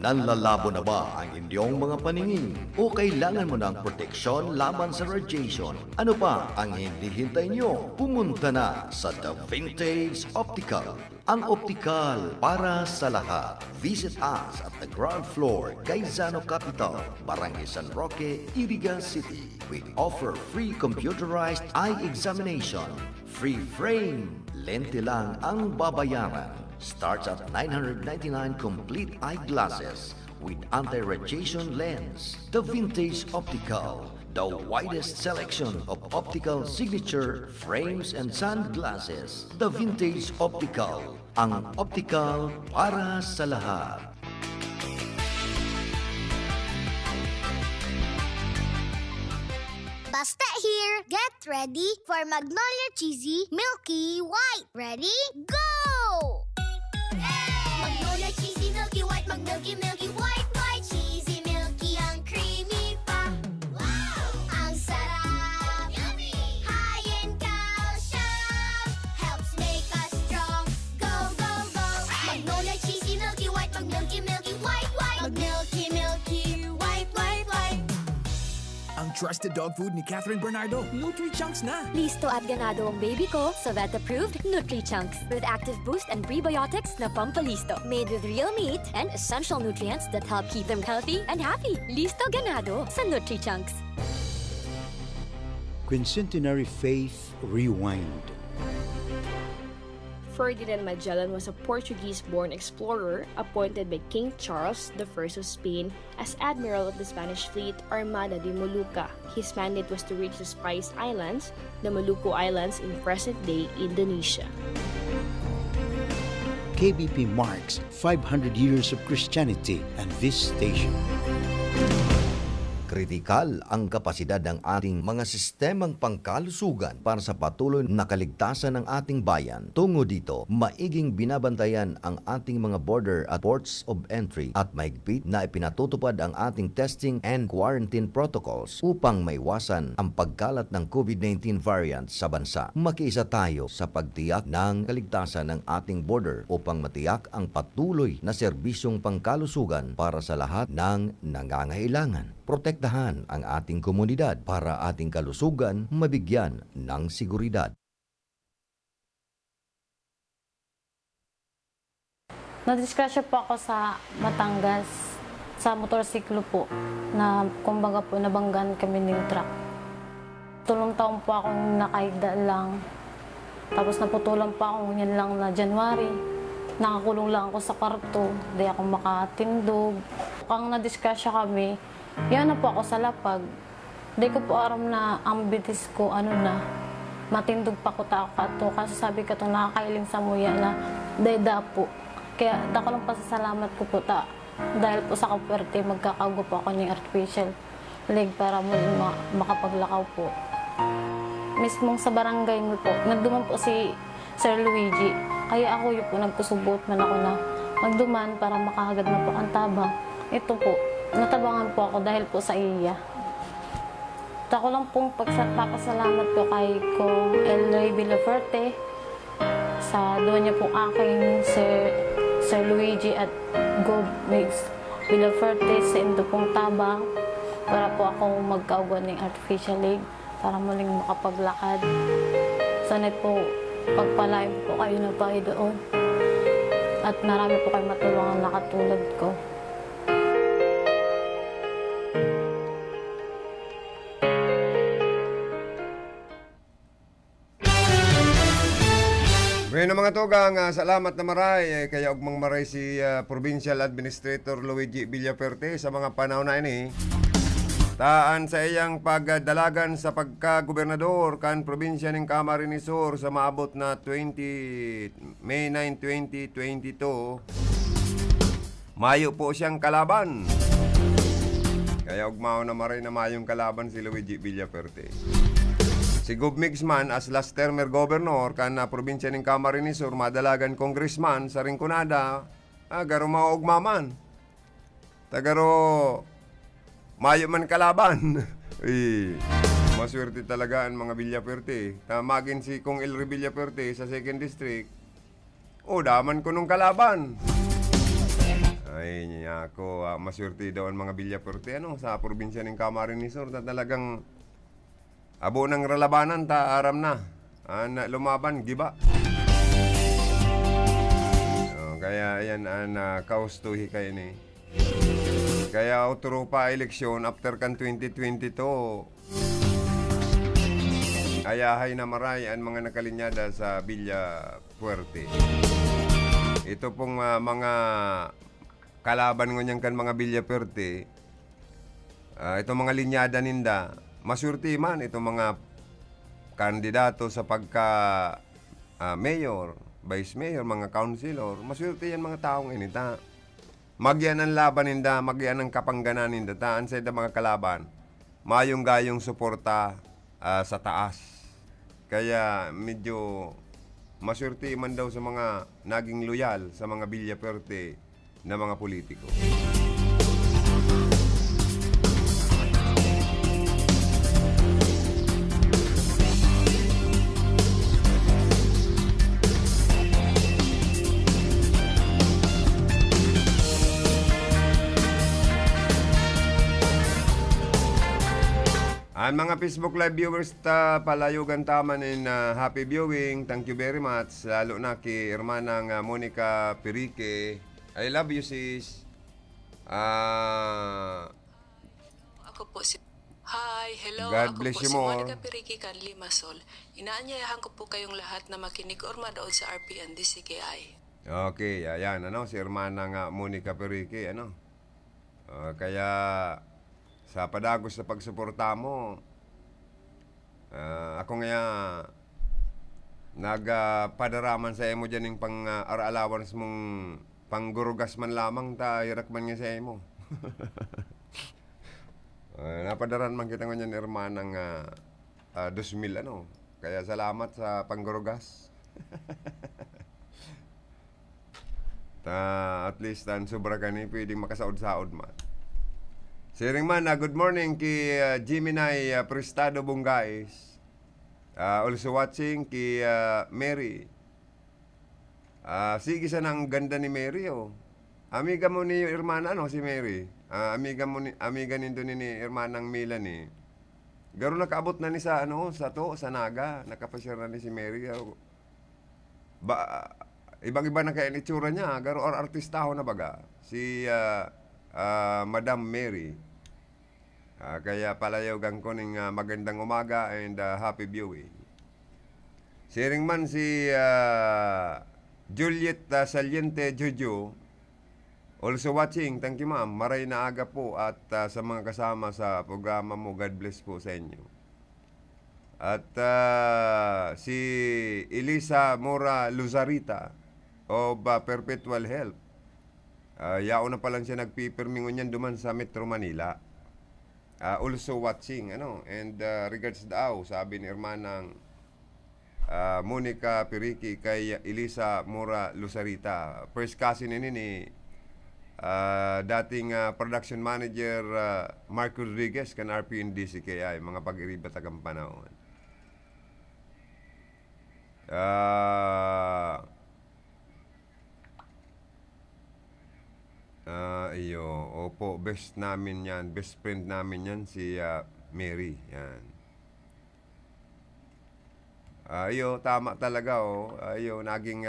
Nanlalabo na ba ang inyong mga paningin? O kailangan mo ng proteksyon laban sa radiation? Ano pa ang hindi hintay nyo? Pumunta na sa The Vintage Optical. Ang optical para sa lahat. Visit us at the ground floor, Gaisano Capital, Barangay San Roque, Irigas City. We offer free computerized eye examination. Free frame. Lente lang ang babayaran. Starts at 999 complete eyeglasses with anti-radiation lens. The Vintage Optical, the widest selection of optical signature frames and sunglasses. The Vintage Optical, ang optical para sa lahat. Basta here, get ready for Magnolia Cheesy Milky White. Ready? Go! Magnolia Cheesy Milky White, Milky White, White, Cheesy Milky, ang creamy pa. Wow! Ang sarap! Yummy! High in calcium, helps make us strong. Go, go, go! Magnolia Cheesy Milky White, Milky White, White, Milky White, White, White. Ang trusted dog food ni Catherine Bernardo, Nutri-Chunks na. Listo at ganado ang baby ko sa vet-approved Nutri-Chunks with active boost and prebiotics na pampalisto. Made with real meat and essential nutrients that help keep them healthy and happy. Listo ganado sa Nutri-Chunks. Quincentenary Faith Rewind. Ferdinand Magellan was a Portuguese-born explorer appointed by King Charles I of Spain as Admiral of the Spanish fleet Armada de Molucca. His mandate was to reach the Spice Islands, the Maluku Islands in present-day Indonesia. KBP marks 500 years of Christianity and this station. Kritikal ang kapasidad ng ating mga sistemang pangkalusugan para sa patuloy na kaligtasan ng ating bayan. Tungo dito, maiging binabantayan ang ating mga border at ports of entry at mahigpit na ipinatutupad ang ating testing and quarantine protocols upang maiwasan ang pagkalat ng COVID-19 variant sa bansa. Makiisa tayo sa pagtiyak ng kaligtasan ng ating border upang matiyak ang patuloy na serbisyong pangkalusugan para sa lahat ng nangangailangan. Protektahan ang ating komunidad para ating kalusugan mabigyan ng seguridad. Nadisgrasya po ako sa Batangas sa motorsiklo po na kumbaga po nabanggan kami ng truck. Tulong taon po akong nakaigda lang. Tapos naputulan pa ako yan lang na January. Nakakulong lang ako sa kwarto, di ako makatindog. Ang nadisgrasya kami, yan na po ako sa lapag. Di ko po aram na ang bitis ko, matindog pa ko ta ako. Kasi sabi ko itong nakakailing sa muya na dayda po. Kaya dako lang pasasalamat ko po ta. Dahil po sa kapwerte, magkakago po ako ng artificial leg para makapaglakaw po. Mismong sa barangay mo po, nagduman po si Sir Luigi. Kaya ako yun po, nagkusubot man ako na magduman para makahagad na po ang tabang. Ito po, natabangan po ako dahil po sa iya. Ako lang pong papasalamat po kay Kong El Rey Villaferte sa doon niya pong aking Sir Luigi at Gob Mix Villaferte sa indo pong tabang para po ako magkaugan ng artificial leg para muling makapaglakad. Sana'y po pagpalain po kayo na tayo doon at marami po kayo matulungan na katulad ko. Bueno mga tugang, salamat na maray. Kaya ugmang maray si Provincial Administrator Luigi Villaferte sa mga panahon na ini. Taan sa iyang pagdalagan sa pagka-gobernador kan probinsya ng Camarines Sur sa maabot na May 9, 2022. Mayo po siyang kalaban. Kaya ugmao na maray na mayong kalaban si Luigi Villaferte. Si Gubmigs man as last termer governor kan na probinsya ng Camarines Sur madalagan congressman sa Rinconada, garo maugmaman. Tagaro mayo man kalaban. Maswerte talaga ang mga Villaperte. Tamagin si Kong Elry Villaperte sa 2nd District. Daman ko nung kalaban. Ay, niya ako, maswerte daw ang mga Villaperte sa probinsya ng Camarines Sur na talagang abo ng relabanan ta aram na. Lumaban, giba. Kaya ayan, kaustuhi kayo ni. Kaya uturo pa eleksyon after kan 2022. Ayahay na maray ang mga nakalinyada sa Villa Puerte. Ito pong mga kalaban ngunyan kan mga Villa Puerte. Ito mga linyada ninda. Masurti man itong mga kandidato sa pagka mayor, vice mayor, mga councilor. Masurti yan mga taong inita. Magyan ang laban ninda, magyan ang kapangganan ninda. Taan sa mga kalaban. Mayong gayong suporta sa taas. Kaya medyo masurti man daw sa mga naging loyal sa mga Villaperte na mga politiko. Ang mga Facebook Live viewers palayugan taman in happy viewing. Thank you very much. Lalo na kay Hermanang Monica Perique. I love you, sis. Ako po si... Hi, hello. God ako bless po you si more. Monica Perique Canli Masol. Inaanyayahan ko po kayong lahat na makinig or manood sa RPN DCKI. Okay, ayan. Si Hermanang Monica Perique. Kaya... sa padagos sa pagsuporta mo, ako nga nagpadaraman sa emo dyan yung pang-aralawans mong panggurugas man lamang hirak man nga sa emo. Napadaran man kita nga niyan, Hermanang 2,000 Kaya salamat sa panggurugas. At least sobra ka ni pwedeng makasaod-saod man. Siring man, good morning kay Gemini Prestado Bungais. Also watching kay Mary. Sige sana ang ganda ni Mary, Amiga mo ni Hermana, si Mary. Amiga nindo ni Hermanang Melanie. Garo nakaabot na ni sa sa Naga, nakapasyar na ni si Mary. Ibang-iba na kaya itsura niya, garo artistaho na baga. Si Madam Mary. Kaya palayagan ko ng magandang umaga and happy viewing. Siring man si Juliet Saliente Jojo. Also watching. Thank you, ma'am. Maray na aga po at sa mga kasama sa programa mo, God bless po sa inyo. At si Elisa Mora Luzarita of Perpetual Health. Yao na pa lang siya nagpipirmingon yan duman sa Metro Manila. Also watching, and regards daw, sabi ni Hermanang Monica Perique kay Elisa Mora Luzarita. First cousin ni dating production manager Marco Rodriguez kan RPN DCKI, mga pag-iriba tagang panahon. Opo, best namin yan, best friend namin yan, si Mary, yan. Tama talaga, naging,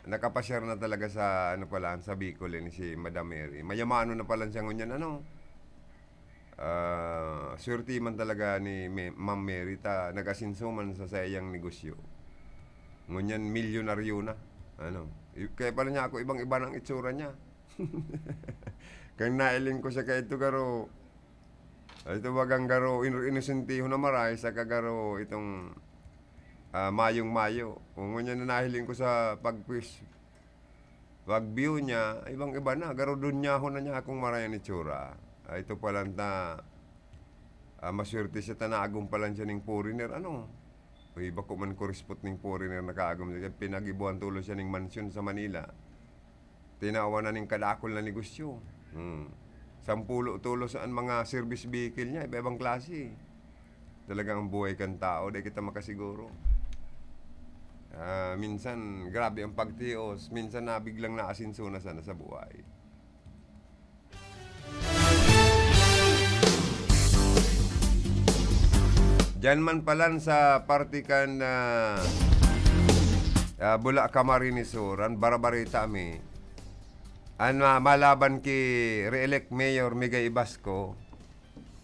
nakapasyar na talaga sa, sa Bicol, si Madam Mary. Mayamano na pala siya ngunyan, surti man talaga ni Ma'am Mary, nagasinsuman sa sayang negosyo. Ngunyan, milyonaryo na, Kaya pala niya ako, ibang-iba ng itsura niya. Kaya nailing ko siya kaya ito garo. Ito bagang garo inusintiho na maray sa kagaro itong mayong-mayo. Kung nga na nahiling ko sa pag-view niya, ibang-iba na. Garo dun niya na niya akong maray ang itsura. Ito pala maswerte siya, tanaagong pala siya ng foreigner. Uy, bako man kurispot ning foreigner na kaagam. Pinagibuan tulo siya ning mansyon sa Manila. Tinawa na ning kadakol na negosyo. 10 tulo saan mga service vehicle niya, iba-ibang klase. Talagang ang buhay kang tao, di kita makasiguro. Minsan, grabe ang pagtios. Minsan na biglang naasinso na sana sa buhay. Diyan man palan sa partikan na Bula Camarines-Sur, barabarita mi. Malaban ki re-elect Mayor Migay Ibasco,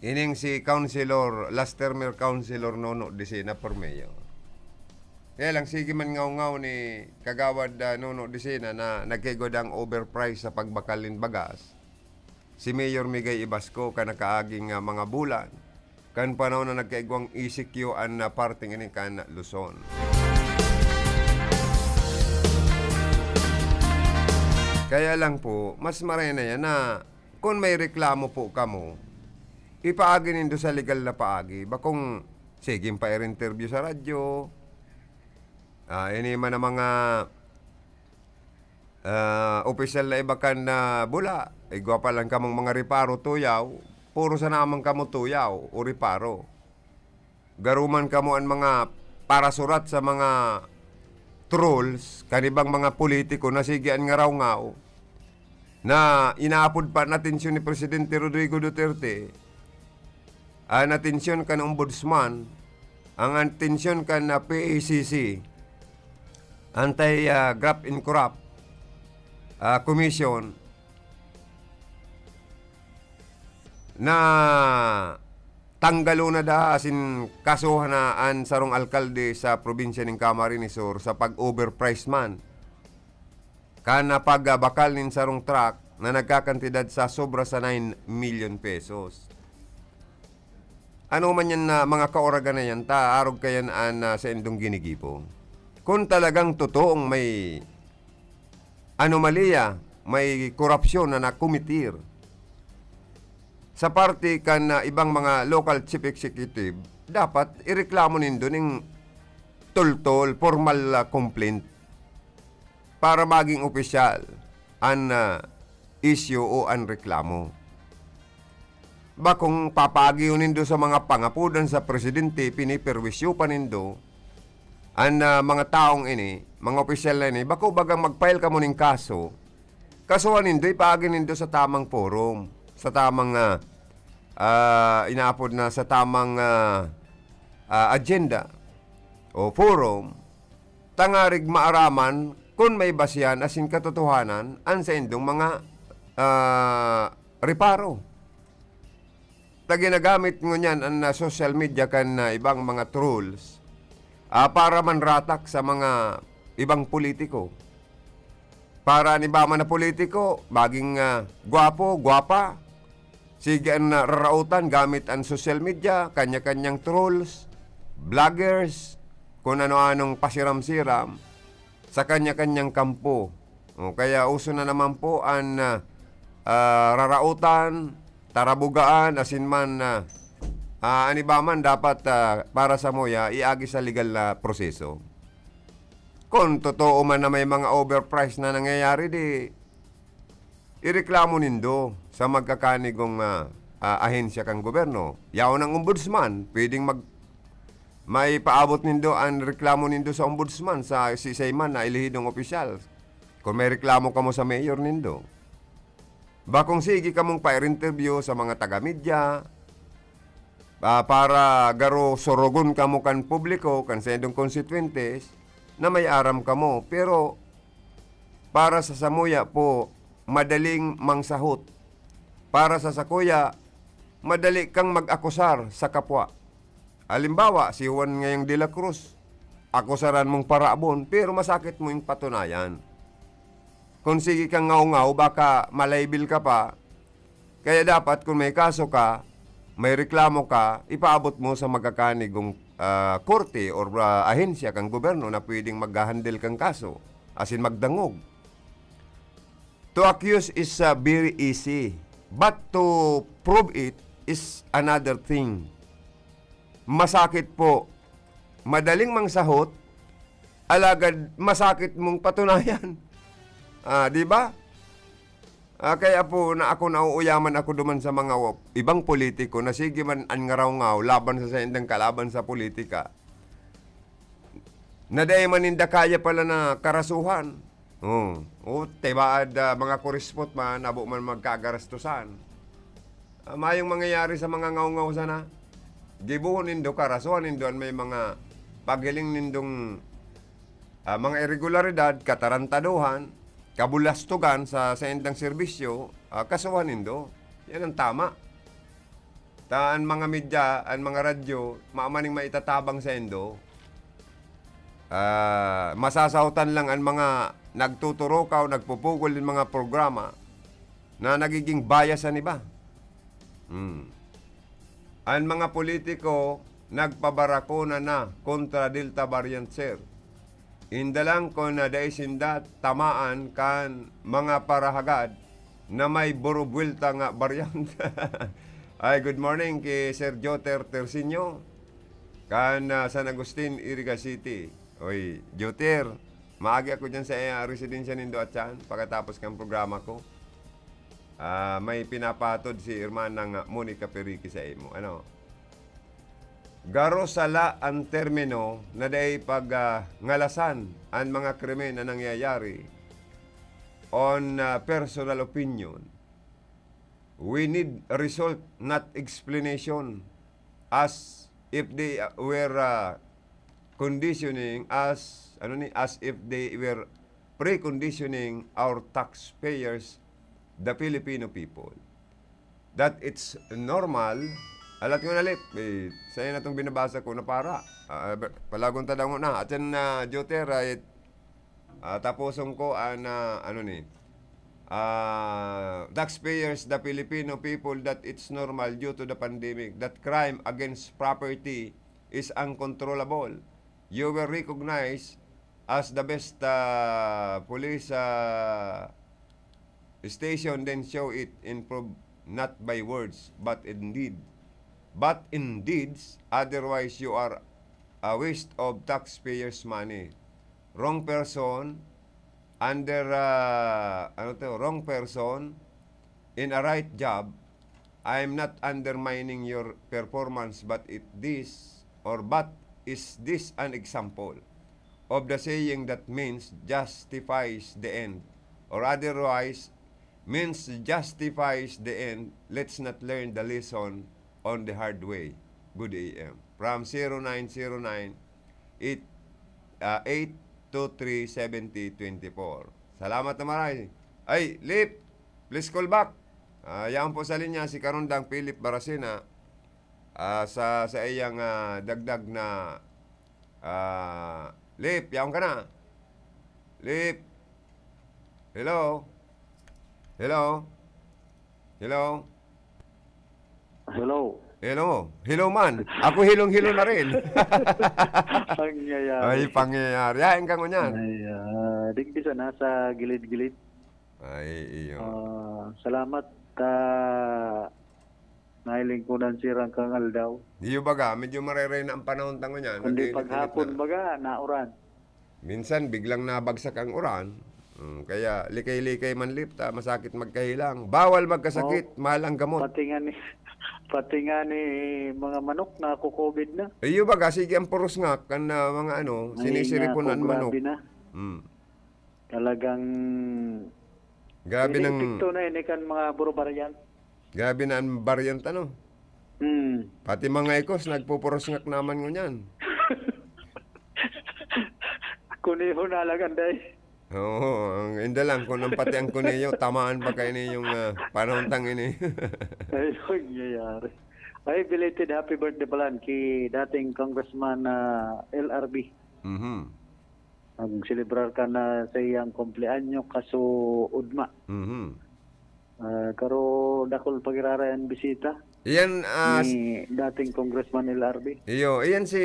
ining si Councilor, last termer Councilor Nono Disena for Mayor. Kaya lang, sige man ngaw-ngaw ni Kagawad Nono Disena na nagkigod ang overprice sa pagbakalin bagas. Si Mayor Migay Ibasco, kanakaaging mga bulan, kan panahon na nagkaigwang ECQ-an na parting ini kan Luzon. Kaya lang po, mas maray na yan na kung may reklamo po kamo, ipaagi nindo sa legal na paagi. Bakong, sige pa i-interview sa radyo, ini man ang mga opisyal na ibakan na bula. Igwa pa lang kamong mga riparo tuyaw, puro sa namang kamo tuyaw o riparo. Garuman kamo ang mga parasurat sa mga trolls, kanibang mga politiko na sigian nga raw ngaw, na inaapod pa na tensyon ni Presidente Rodrigo Duterte, na tensyon ka ng ombudsman, ang tensyon ka na PACC, Anti-Graft and Corrupt Commission, na tanggalo na da asin kasuhanaan sarong alkalde sa probinsya ng Camarines-Sur sa pag-overprice man. Kana pagbakal nin sarong truck na nagkakantidad sa sobra sa 9 million pesos. Ano man yan na mga kaoragan na yan, arog kayan sa indong ginigipo. Kung talagang totoong may anomalya, may korupsyon na nakumitir, sa party kan ibang mga local chief executive, dapat ireklamo nindo ning tol-tol, formal complaint para maging opisyal an issue o an reklamo. Bakong papagyo nindo sa mga pangapudan sa presidente, piniperwisyo pa nindo an mga taong ini, mga opisyal na ini, bako bagang mag-file ka mo ning kaso, kasuhan nindo, ipaagin nindo sa tamang forum, sa tamang inaapod na sa tamang agenda o forum, tangarig maaraman kung may basihan asin katotohanan an sa indong mga reparo. Ginagamit ngo niyan ang social media kan ibang mga trolls para manratak sa mga ibang politiko. Para ni ba man na politiko, maging gwapo, gwapa, sige ang rarautan gamit ang social media, kanya-kanyang trolls, vloggers, kung ano-anong pasiram-siram sa kanya-kanyang kampo. Kaya uso na naman po ang rarautan, tarabugaan, asin man anibaman dapat para sa moya iagi sa legal na proseso. Kung totoo man na may mga overprice na nangyayari, di ireklamo nindo sa magkakanigong ahensya kang gobyerno. Yaw ng ombudsman, pwedeng may paabot nindo ang reklamo nindo sa ombudsman sa sisayman na ilihidong opisyal. Kung may reklamo kamo sa mayor nindo. Bakong sige kamong pa-interview sa mga taga-media para garo sorogon kamo kan publiko, kan sa indong constituentes na may aram kamo. Pero para sa samuya po, madaling mangsahot. Para sa sakuya, madali kang mag-akusar sa kapwa. Halimbawa, si Juan ngayong de la Cruz, akusaran mong paraabon, pero masakit mo yung patunayan. Kung sige kang ngaw-ngaw, baka malaybil ka pa. Kaya dapat kung may kaso ka, may reklamo ka, ipaabot mo sa magkakanigong korte or ahensya kang gobyerno na pwedeng mag-handle kang kaso, asin magdangog. To accuse is very easy, but to prove it is another thing. Masakit po madaling mangsahot, alagad masakit mong patunayan. Di ba? Kaya po na ako nauuyaman ako duman sa mga ibang politiko na sige man ang ngaraw-ngaw laban sa indang kalaban sa politika. Na dahil maninda kaya pala na karasuhan. Tibaad mga kurispot man, abo man magkagarastusan. Mayong mangyayari sa mga ngaw-ngaw sana. Gibuhon nindo karasuhan nindo may mga paghiling nindong mga irregularidad, katarantaduhan, kabulastugan sa indang serbisyo, kasuhan nindo. Yan ang tama. Taan mga media, ang mga radyo, maamaning maitatabang sa indo. Masasautan lang ang mga nagtuturokaw, nagpupugol ng mga programa na nagiging biasan iba. Ang mga politiko nagpabarakona na kontra Delta variant, sir. Indalang ko na daisinda tamaan kan mga parahagad na may burubwilta nga variant. Ay, good morning kay Sir Joter Tersinio kan San Agustin, Iriga City. Oy, Joter, maagi ako dyan sa residensya nindo at saan pagkatapos kang programa ko. May pinapatod si Irmanang Monica Perique sa imo. Garo sala ang termino na day pag ngalasan ang mga krimen na nangyayari on personal opinion. We need result, not explanation, as if they were conditioning as if they were preconditioning our taxpayers, the Filipino people, that it's normal. Alat ko na lip, sa'yo na itong binabasa ko na para. Palagon tadang na. At yan na, Joter, taposong ko taxpayers, the Filipino people, that it's normal due to the pandemic, that crime against property is uncontrollable. You were recognized as the best police station, then show it in not by words, but in deeds, otherwise you are a waste of taxpayers' money. Wrong person wrong person in a right job. I am not undermining your performance, but is this an example of the saying that means justifies the end, or otherwise means justifies the end? Let's not learn the lesson on the hard way. Good AM. From 0909-823-7024. Salamat na marami. Ay, Lip, please call back. Yan po sa linya si Karundang Philip Barasina sa iyang dagdag na Lip, yan ka na. Lip. Hello? Hello? Hello? Hello. Hello. Hello man. Ako hilong-hilo na rin. Pangyayari. Ay, pangyayari. Yain ka mo niyan. Ay, digdisa na sa gilid-gilid. Ay, iyo. Salamat nailingkunan sirang kangal daw. Iyo baga, medyo marere na ang panahon tango niyan. Kundi paghapon baga, nauran. Minsan, biglang nabagsak ang uran. Kaya, likay-likay man Lip, masakit magkahilang. Bawal magkasakit, mahal ang gamot. Pati nga ni mga manok na COVID na. Iyo baga, sige ang puros nga, kan mga sinisiripon ang manok. Na. Talagang grabe ng epekto na ini kan mga buro variant. Grabe na ang variant Pati mga ikos nagpupuros ngak naman ngunyan. Kuniho na lagan day. Oo, ang inda lang kung ang pati ang kuniyo, tamaan pa kayo yung panahon tang ini. Ay, nangyayari. Ay, belated happy birthday pala kay dating Congressman LRB. Ang-celebrar ka na sa iyang kumpleanyo kaso udma. Karo dakol pagirarayan bisita. Iyan ni dating Congressman LRB. Iyan si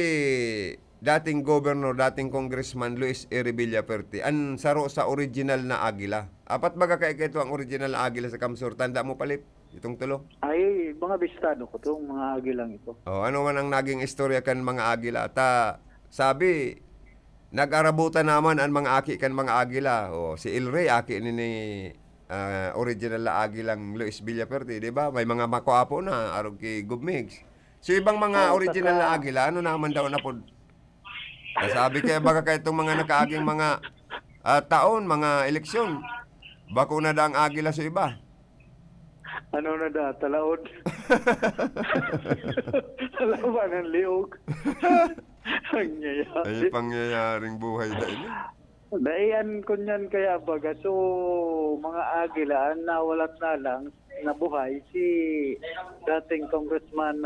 dating Governor, dating Congressman Luis E. Villaperte. Ang saro sa original na agila. Apat baga kay ito ang original na agila sa Kamsur. Tanda mo palit itong tulo? Ay, mga bistado ko itong mga agilang ito. Ano man ang naging istorya kan mga agila? sabi, nag-arabutan naman ang mga aki kan mga agila. O, si El Rey, aki ni original na agilang Luis Villaperte, di ba? May mga makuapo na, arog kay Gubmix. So, ibang mga original na agila, ano naman daw na po? Sabi kaya baka kayo itong mga nakaaging mga taon, mga eleksyon, bako na da ang agila sa iba. Ano na da, talaod. Alawa ng liog. Ang Ay, pangyayaring buhay dahil. Daian ko niyan kaya baga. So, mga agila, nawalat na lang, nabuhay si dating Congressman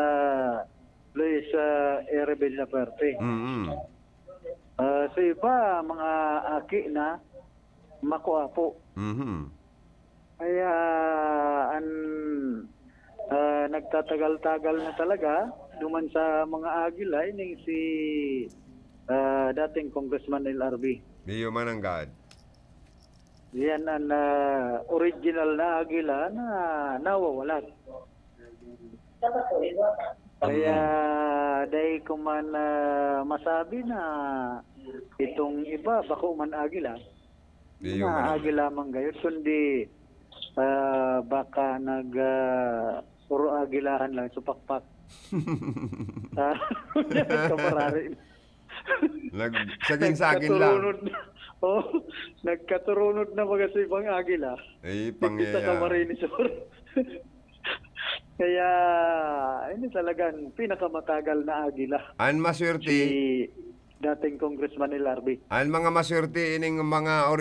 Luis R. Villaperte. So, iba, mga aki na makuapo. Kaya nagtatagal-tagal na talaga duman sa mga agila ining si dating Congressman LRB. Biyo man ang God. Yan ang original na agila na nawawalan. Kaya dahil ko man masabi na itong iba bako man agila, na agila man gayon, kundi baka puro agilahan lang, supakpak. Kamararin. Saging-saging lang. Nagkaturunod na mga sa ibang agila. Ay, Sa pangyayari. Camarines Sur. Kaya, ini talagang pinakamatagal na agila. An maswerte. Si dating Congressman LRB. Ang mga maswerte ining mga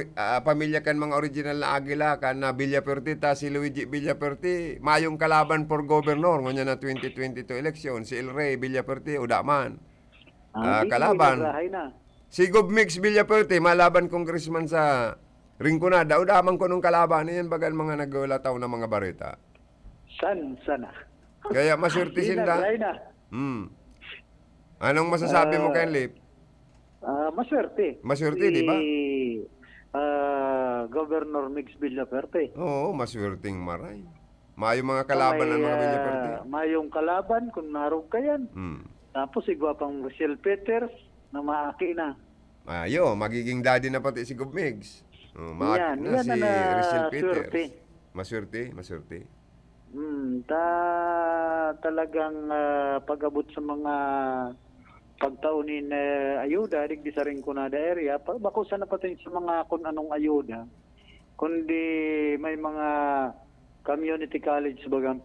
pamilya kan mga original na agila kan na Villaperte ta si Luigi Villaperte mayong kalaban for governor ngonya na 2022 election si El Rey Villaperte udaman. Kalaban. Si Gubmix Villaperte malaban congressman sa Rinconada udaman ko nung kalaban iyan bagan mga nagulataw na mga bareta. Sana. Kaya maswerte sinda. Anong masasabi mo kay Lip? Maswerte. Maswerte, di ba? Governor Mix Villaperte. Oo, maswerteng maray. Mayong mga kalaban ng mga Villaperte. Mayong kalaban kung narog ka yan. Tapos igwa pang Rochelle Peters na maaki na. Ayo, magiging daddy na pati si Gubmigs. Yan si na Rochelle Peters. swerte. Maswerte. Talagang pag-abot sa mga pagtaunin ayuda digdi sa Rinconada area, bakusan na pati sa mga kung anong ayuda, kundi may mga community college bagang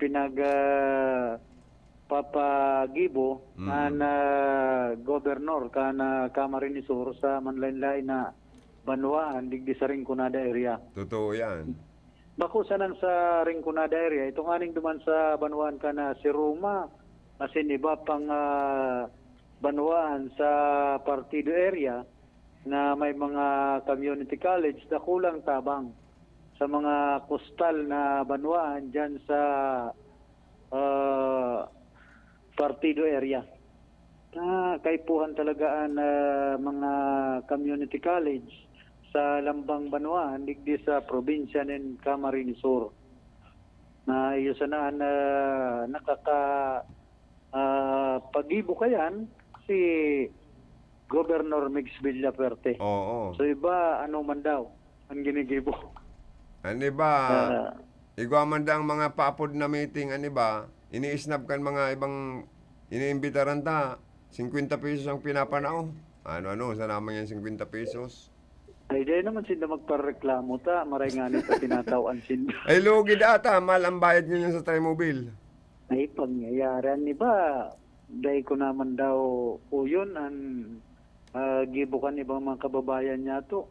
papagibo na governor kana Camarines Sur sa manlain-lain na banwaan digdi sa Rinconada area. Totoo yan. Bakusanan sa Rinconada area, itong aning duman sa banwaan ka na si Roma, asin iba pang banwaan sa partido area na may mga community college na kulang tabang sa mga coastal na banwaan dyan sa partido area. Kaipuhan talaga ang mga community college sa Lambang Banwaan, digdi sa probinsya ng Camarines Sur. Na iyo sanaan pagibo kayan si Governor Mix Villaperte. Oo. So iba, ano man daw ang ginigibo. Ano ba? Igwa man daw ang mga papod na meeting, ano ba? Ini-snap kan mga ibang iniimbitaran ta. 50 pesos ang pinapanao. Ano, sa naman yung 50 pesos? Ay, di naman sila magpareklamo ta. Maray nga nito tinatawan sila. Ay, lugi data. Mahal ang bayad nyo sa Trimobile. Ay, pangyayaran ni ba? Dahil ko naman daw po yun ang gibukan ibang mga kababayan niya to.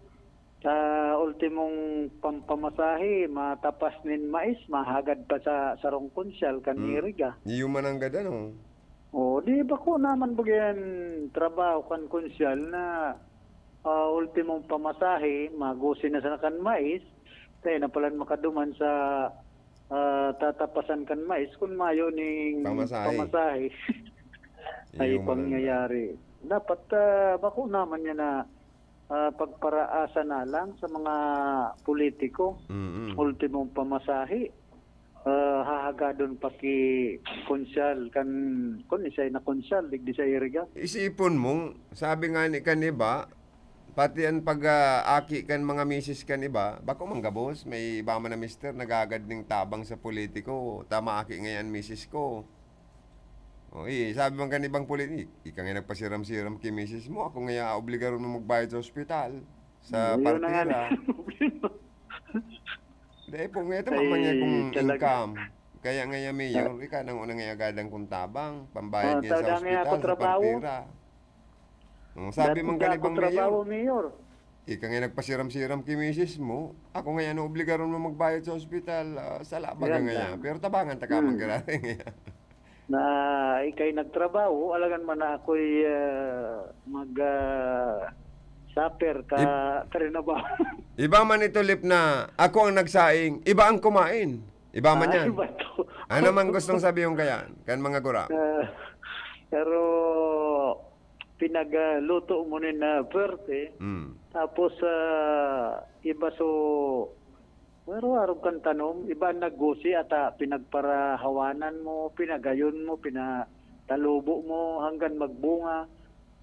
Sa ultimong pampamasahe, matapas nin mais, mahagad pa sa sarong konsyal kaniriga. Iyuman ang gada, no? O, di ba ko naman bagyan trabaho kan konsyal na ultimong pamasahe, magusin na sa kan mais, tayo na pala makaduman sa tatapasan kan mais kung mayo ning pamasahe. Ay pangyayari. Dapat bako naman niya na pagparaasa na lang sa mga politiko. Ultimong pamasahe. hahagadon paki konsyal kan kon isay na konsyal digdi sa iriga. Isipon mo, sabi nga ni kaniba, pati ang pag-aki kan mga misis kan iba, bako manggabos, may iba man na mister, nagagad ning tabang sa politiko, tama aki ngayon misis ko. O, sabi man kanibang politiko, ika nga nagpasiram-siram kay misis mo, ako nga obligaron mo magbayad sa ospital, sa Yun na nga partira. Dahil po nga ito, mamanya kong income. Kaya nga mayor, ika nang unang nga agadang kong tabang, pambayad niya sa ospital, sa partira. Sabi man kanibang mayor, ika nga nagpasiram-siram kay misis mo, ako nga obligaron mo magbayad sa ospital, sa labag nga. Pero tabangan takamang garating nga. Na ikay nagtrabaho, alagan man na ako'y mag-supper ka trinabaho. Iba man ito, Lip, na ako ang nagsaing, iba ang kumain. Iba man yan. Ano man gustong sabihin kaya? Kan mga gura? Pero pinagluto mo rin na pwerte. Tapos iba pero araw kang tanom, iba naggusi at pinagparahawanan mo, pinagayon mo, pinatalubo mo hanggang magbunga.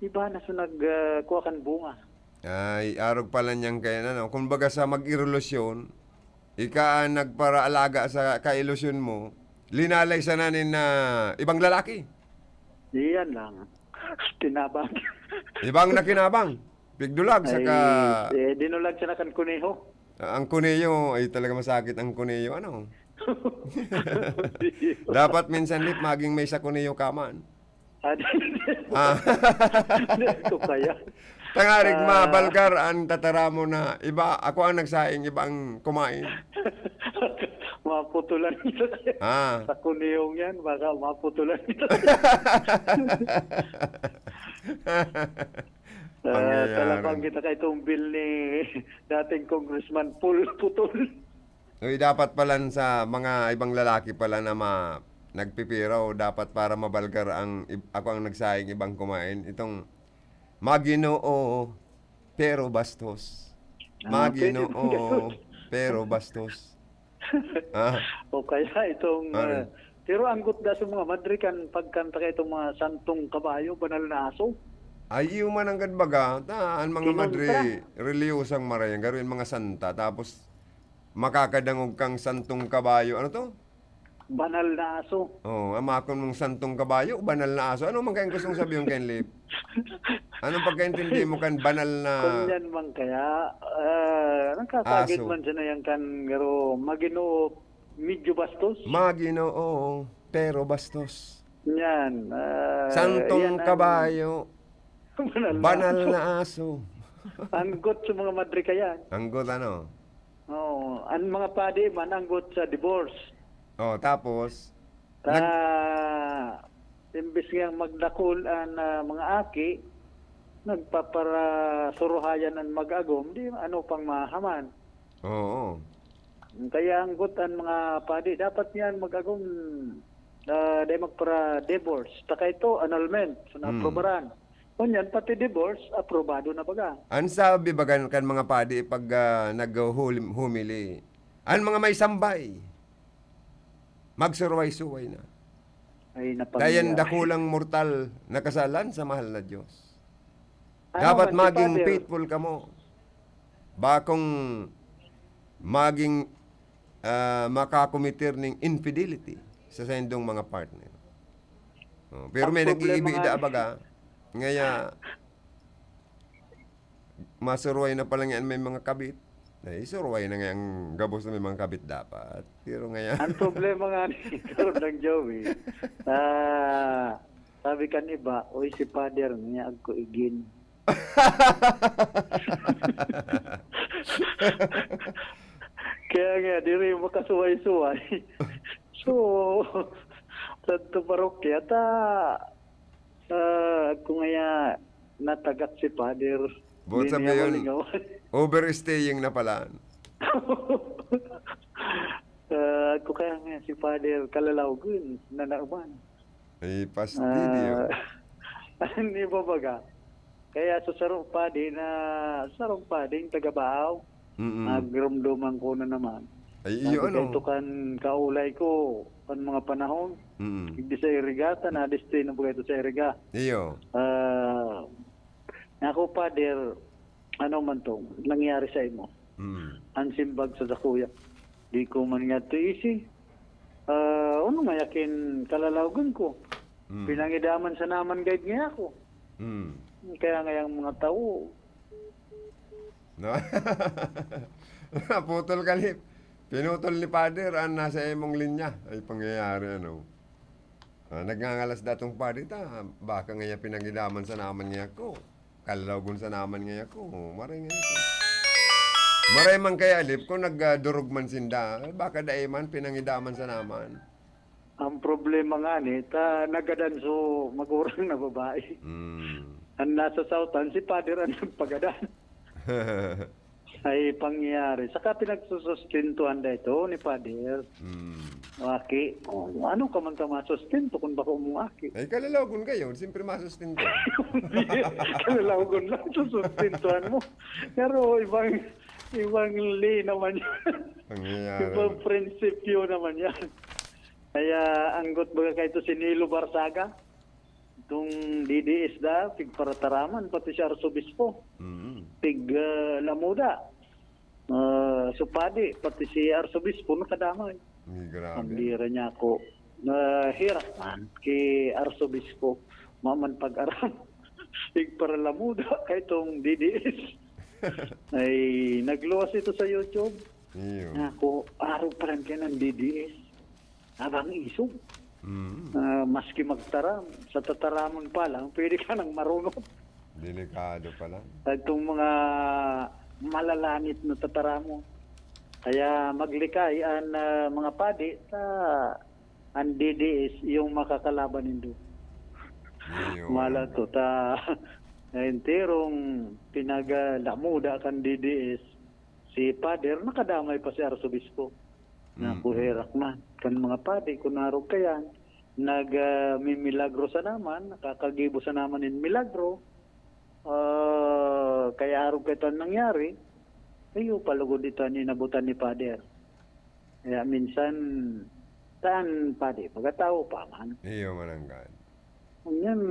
Iba na nagkuha kan bunga. Ay, arog pala niyang kaya na. Kung baga sa mag-irelusyon, ika nagparaalaga sa kailusyon mo, linalay sa nanin na ibang lalaki. Iyan lang. Tinabang. Ibang nakinabang. Pigdulag saka... dinulag siya na kan kuneho. Ang kuneyo, ay talaga masakit ang kuneyo. Ano? Dapat minsan, Lip, maging may sa kuneyo kaman. Ito kaya. Tangarig mabalgar ang tatara mo na iba, ako ang nagsaing, iba ang kumain. Maputulan ito. Sa kuniyong yan, baka maputulan ito. Talapang kita kay itong bill ni dating Congressman Putol. Uy, dapat pala sa mga ibang lalaki pala na nagpipiraw, dapat para mabalgar ako ang nagsaing, ibang kumain. Itong Maginoo, pero bastos. Maginoo, pero bastos. O kaya itong... pero anggot da sa mga Madri kan pagkanta kay itong mga santong kabayo, banal na aso. Ay, man ang gadbaga, ang mga Madri, reliyosang marayang, garuin mga santa, tapos makakadangog kang santong kabayo. Ano to? Banal na aso. Amakon mong santong kabayo, banal na aso. Ano man kayong gustong sabihin, Ken Lip? Anong pagkaintindi mo kan banal na... Kung yan man kaya, nakakagit man siya na yan kan, pero Maginoo, medyo bastos. Maginoo, pero bastos. Yan. Santong kabayo, banal na aso. Anggot sa mga Madri kaya. Anggot ano? Oo. Ang mga padi man, anggot sa divorce. Tapos? Imbis nga magdakul ang mga aki, nagpaparasuruhayan ang mag-agom, di ano pang mahaman. Oo. Kaya ang gutan mga padi, dapat yan mag-agom dahil magpara-divorce. Taka ito, annulment, so na-aprobaran. Kunyan, pati divorce, aprobado na baga. Ang sabi bagan kan mga padi pag nag-humili? Ang mga may sambay, magsuruway-suway na. Dayan dakulang mortal na kasalan sa mahal na Diyos. Dapat maging faithful ka mo. Bakong maging makakomitir ng infidelity sa sendong mga partner. Pero may nag-iibida baga, ngaya masuruway na palang yan may mga kabit. Suruway na nga ang gabos na may mga kabit dapat. Pero ngayon... Ang problema nga ni Karoon ng Joey, sabi kan iba, oy si Father niya agko igin. Kaya nga, di rin makasuway-suway. So, sa parokya, kung nga natagak si Father, buot sabi yun, overstaying na pala. Ko kaya nga si Father kalalawgun na nauman. Ay, pastidio. Hindi ba baga? Kaya sa sarong padi na sarong pading taga-baaw, nagrumduman ko na naman. Ay, iyo ano? Ito kan kaulay ko, kan mga panahon. Hindi sa irigata, na destino po ito sa iriga. Iyo. Ako, Pader, ano man to, nangyari sa imo. Ansimbag sa dakuya. Di ko man nga ito easy. Ano mayakin kalalawgan ko. Pinangidaman sa naman guide nga ako. Kaya ngayang mga tao. No? Putol kalip. Pinutol ni Pader ang nasa imong linya. Ay pangyayari ano. Nagngangalas datong Pader baka ngaya pinangidaman sa naman nga ako. Kalalawgon sa naman nga ako. Maray nga ako. Maray man kaya alip kung nagdurog man sinda. Baka daiman pinangidaman sa naman. Ang problema nga ni, nagadan so magurang na babae. Ang nasa Southern, si Pader ang nagpagadan. Ay pangyayari. Saka pinagsusustintuhan na ito ni Pader. Aki, ano ka man ka masustinto kung baka umuaki? Ay kalalawgon kayo, siyempre masustinto. Kalalawgon lang susustintuhan mo. Pero ibang li naman yan. Pangyayari. Ibang prinsipyo naman yan. Kaya anggot baga kayo si Nilo Barsaga. Itong DDS da, tigparataraman, pati si Arsobispo. Lamuda. Supadi, pati si Arsobispo nakadamay. Grabe. Ang bira niya ako. Hirap man kay Arsobispo. Maman pag-aram. Tigparalamuda kay itong DDS. Ay nagluwas ito sa YouTube. Ako, araw pa rin ka ng DDS. Abang isog. Maski magtaram, sa tataramon pa lang, pwede ka nang marunong. Delikado pala. Itong mga malalanit na tataramo. Kaya maglikay ang mga padi sa ang DDS yung makakalaban nindo. Mala to enterong pinagalamuda kan DDS si Pader nakadamay pa si Arsobispo. Nakuherak man kan mga padi kunarog kayan nagmimilagro sa naman, nakakagibo sa naman in milagro. Kaya araw kayo nangyari, kayo palugod ito ni nabutan ni Pader. Kaya minsan, saan Pader? Pagkatao pa man. Iyo mananggan. Yan,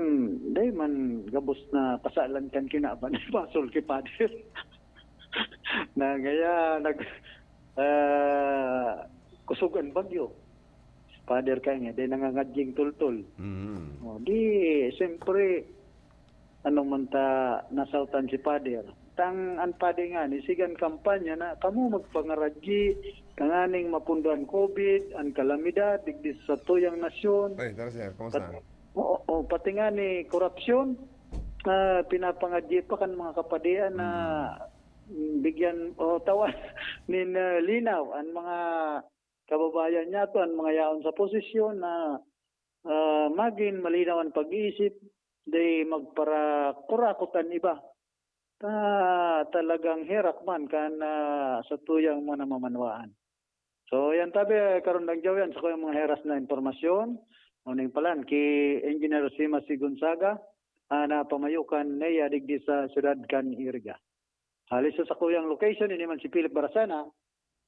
day man gabos na kasalan kan kinaban ni Pasol kay Pader. Na kaya kusugan bagyo. Pader kaya nga, day nangangadying tultul. Di, siyempre, anong manta nasautan si Pader. Ang Pader nga ni, sigan kampanya na, kamu magpangaradji, kanganing mapunduan COVID, ang kalamidad, digdis sa tuyang nasyon. Ay, tara sir, kumusta? Pati nga ni korupsyon, pinapangadji pa kan mga kapadian na bigyan o tawan ni linaw ang mga kababayan niya to, ang mga yaon sa posisyon na maging malinaw ang pag-iisip, di magpara kurakutan iba. Talagang herak man kan sa tuyang mga namamanwaan. So yan tabi, karon lang jaw yan sa kuyang mga heras na informasyon. Uning palan, ki Engineer Sima C. Gonzaga, na pamayukan niya digdi sa Ciudad Can Iriga. Halis sa kuyang location, ini man si Philip Barasana,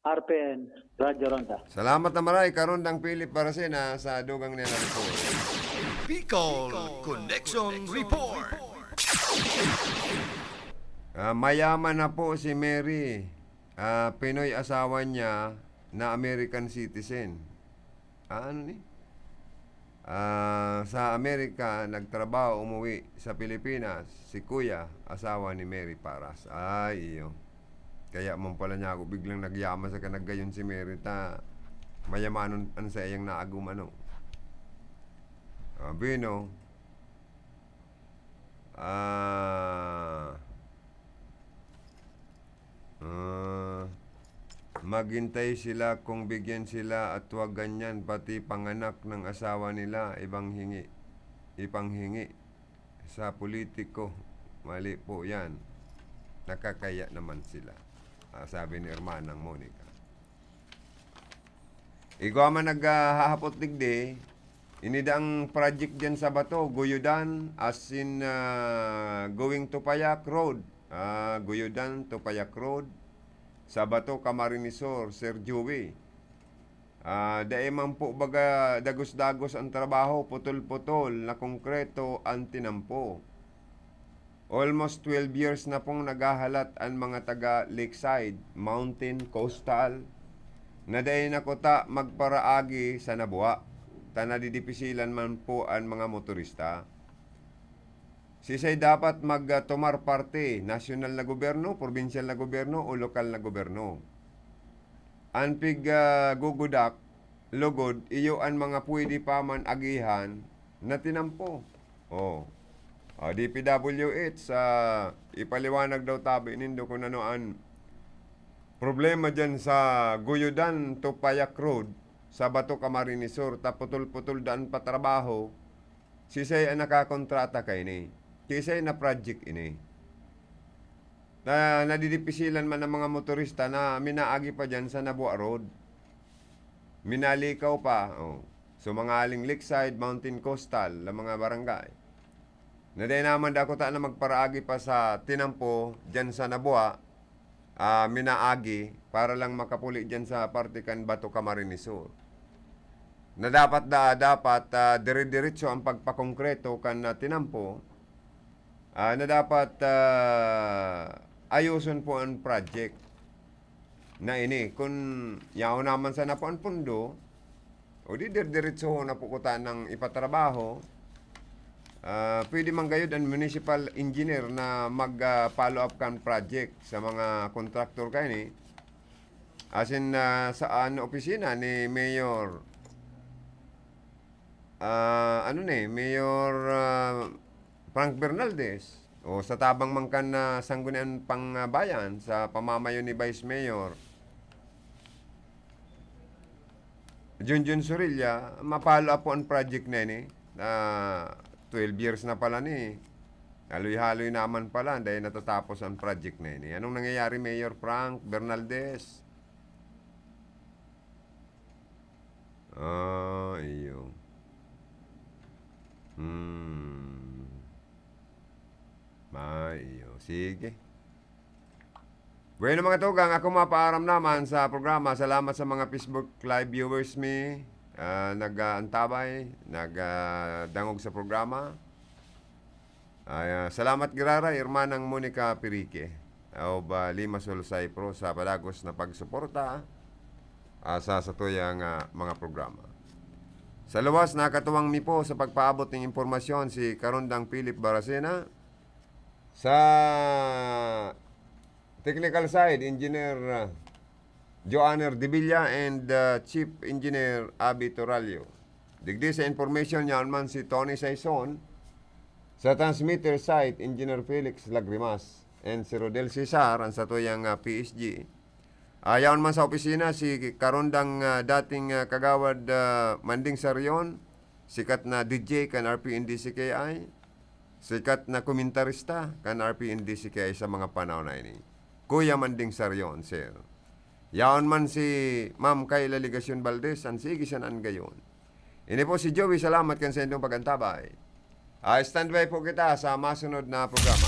RPN, Radyo Ronda. Salamat na maray, karon ng Philip Barasena sa dugang nila report. Bicol Connection Report. Mayaman na po si Mary. Pinoy asawa niya na American citizen. Ano ni? Sa Amerika, nagtrabaho, umuwi sa Pilipinas, si Kuya, asawa ni Mary Paras. Ay, iyo. Kaya mong pala niya ako biglang nagyaman sa kanagayon si Mary ta mayamanon ang sa iyang naagumano. Bino, maghintay sila kung bigyan sila at huwag ganyan pati panganak ng asawa nila ipanghingi sa politiko. Mali po yan. Nakakaya naman sila. Sabi ni Hermanang Monica. Ikaw man naghahapot digdi, inidang project dyan sa Bato, Guyudan, as in going to Payak Road. Guyudan to Payak Road. sa Bato Camarinesor, Sir Joey. Dahil man po baga dagos-dagos ang trabaho, putol-putol na konkreto ang tinampo. Almost 12 years na pong naghahalat ang mga taga Lakeside, Mountain, Coastal, na dahil nakuta magparaagi sa nabuwa, tanadidipisilan man po ang mga motorista. Sisay dapat magtumar parte, nasyonal na gobyerno, probinsyal na gobyerno o lokal na gobyerno. Anpig gugudak, lugod, iyo ang mga pwede pa man agihan na tinampo. DPWH, ipaliwanag daw tabi nindo kung ano ang problema dyan sa Guyudan to Payak Road sa Bato Camarinesor, taputol-putol daan pa trabaho, sisay ang nakakontrata kay ni. Kisay na project ini. Na nadidipisilan man ng mga motorista na minaagi pa dyan sa Nabua Road. Minalikaw pa. So mga aling Lakeside, Mountain, Coastal, na mga barangay. Na dahil naman dako ta na magparaagi pa sa tinampo dyan sa Nabua, minaagi para lang makapuli dyan sa partikan Bato Camarinesor. Na dapat dire-diretso ang pagpakongkreto kan tinampo, na dapat ayuson po ang project na ini. Kung yaw naman sana po ang pundo, o di diretso na po kuta ng ipatrabaho, pwede man gayud ang municipal engineer na mag-follow up kan project sa mga contractor kayo ni. As in, saan opisina ni Mayor Mayor Frank Bernaldez, o sa tabang mangkan na sanggunian pang bayan sa pamamayo ni Vice Mayor Junjun Surilla, mapalo po ang project na ini. 12 years na pala ni. Haloy-haloy naman pala dahil natatapos ang project na ini. Anong nangyayari, Mayor Frank Bernaldez? Iyo. Iyo. Sige. Bueno mga tugang, ako mapaaram naman sa programa. Salamat sa mga Facebook Live viewers mi. Nag-antabay, nag-dangog sa programa. Salamat girara, Irmanang Monica Pirique. O ba, Limasol Saipro sa padagos na pagsuporta sa tuyang mga programa. Sa luwas, nakatuwang mi po sa pagpaabot ng impormasyon si Karondang Philip Baracena. Sa technical side, Engineer Joanner Divilla and Chief Engineer Abby Toralio. Digdi sa information niyan man si Tony Saison. Sa transmitter side, Engineer Felix Lagrimas and si Rodel Cesar ang sa tuyang PSG. Ayaw man sa opisina si Karondang dating kagawad Manding Sarion, sikat na DJ kan RPNDCKI, sikat na komentarista kan RPNDCKI sa mga panahon na ini. Kuya Manding Sarion, sir. Yaon man si Ma'am Kayla Ligacion Valdez, ang sigisan an gayon. Ini po si Joey, salamat kan sa inyong pagantabay. Standby po kita sa masunod na programa.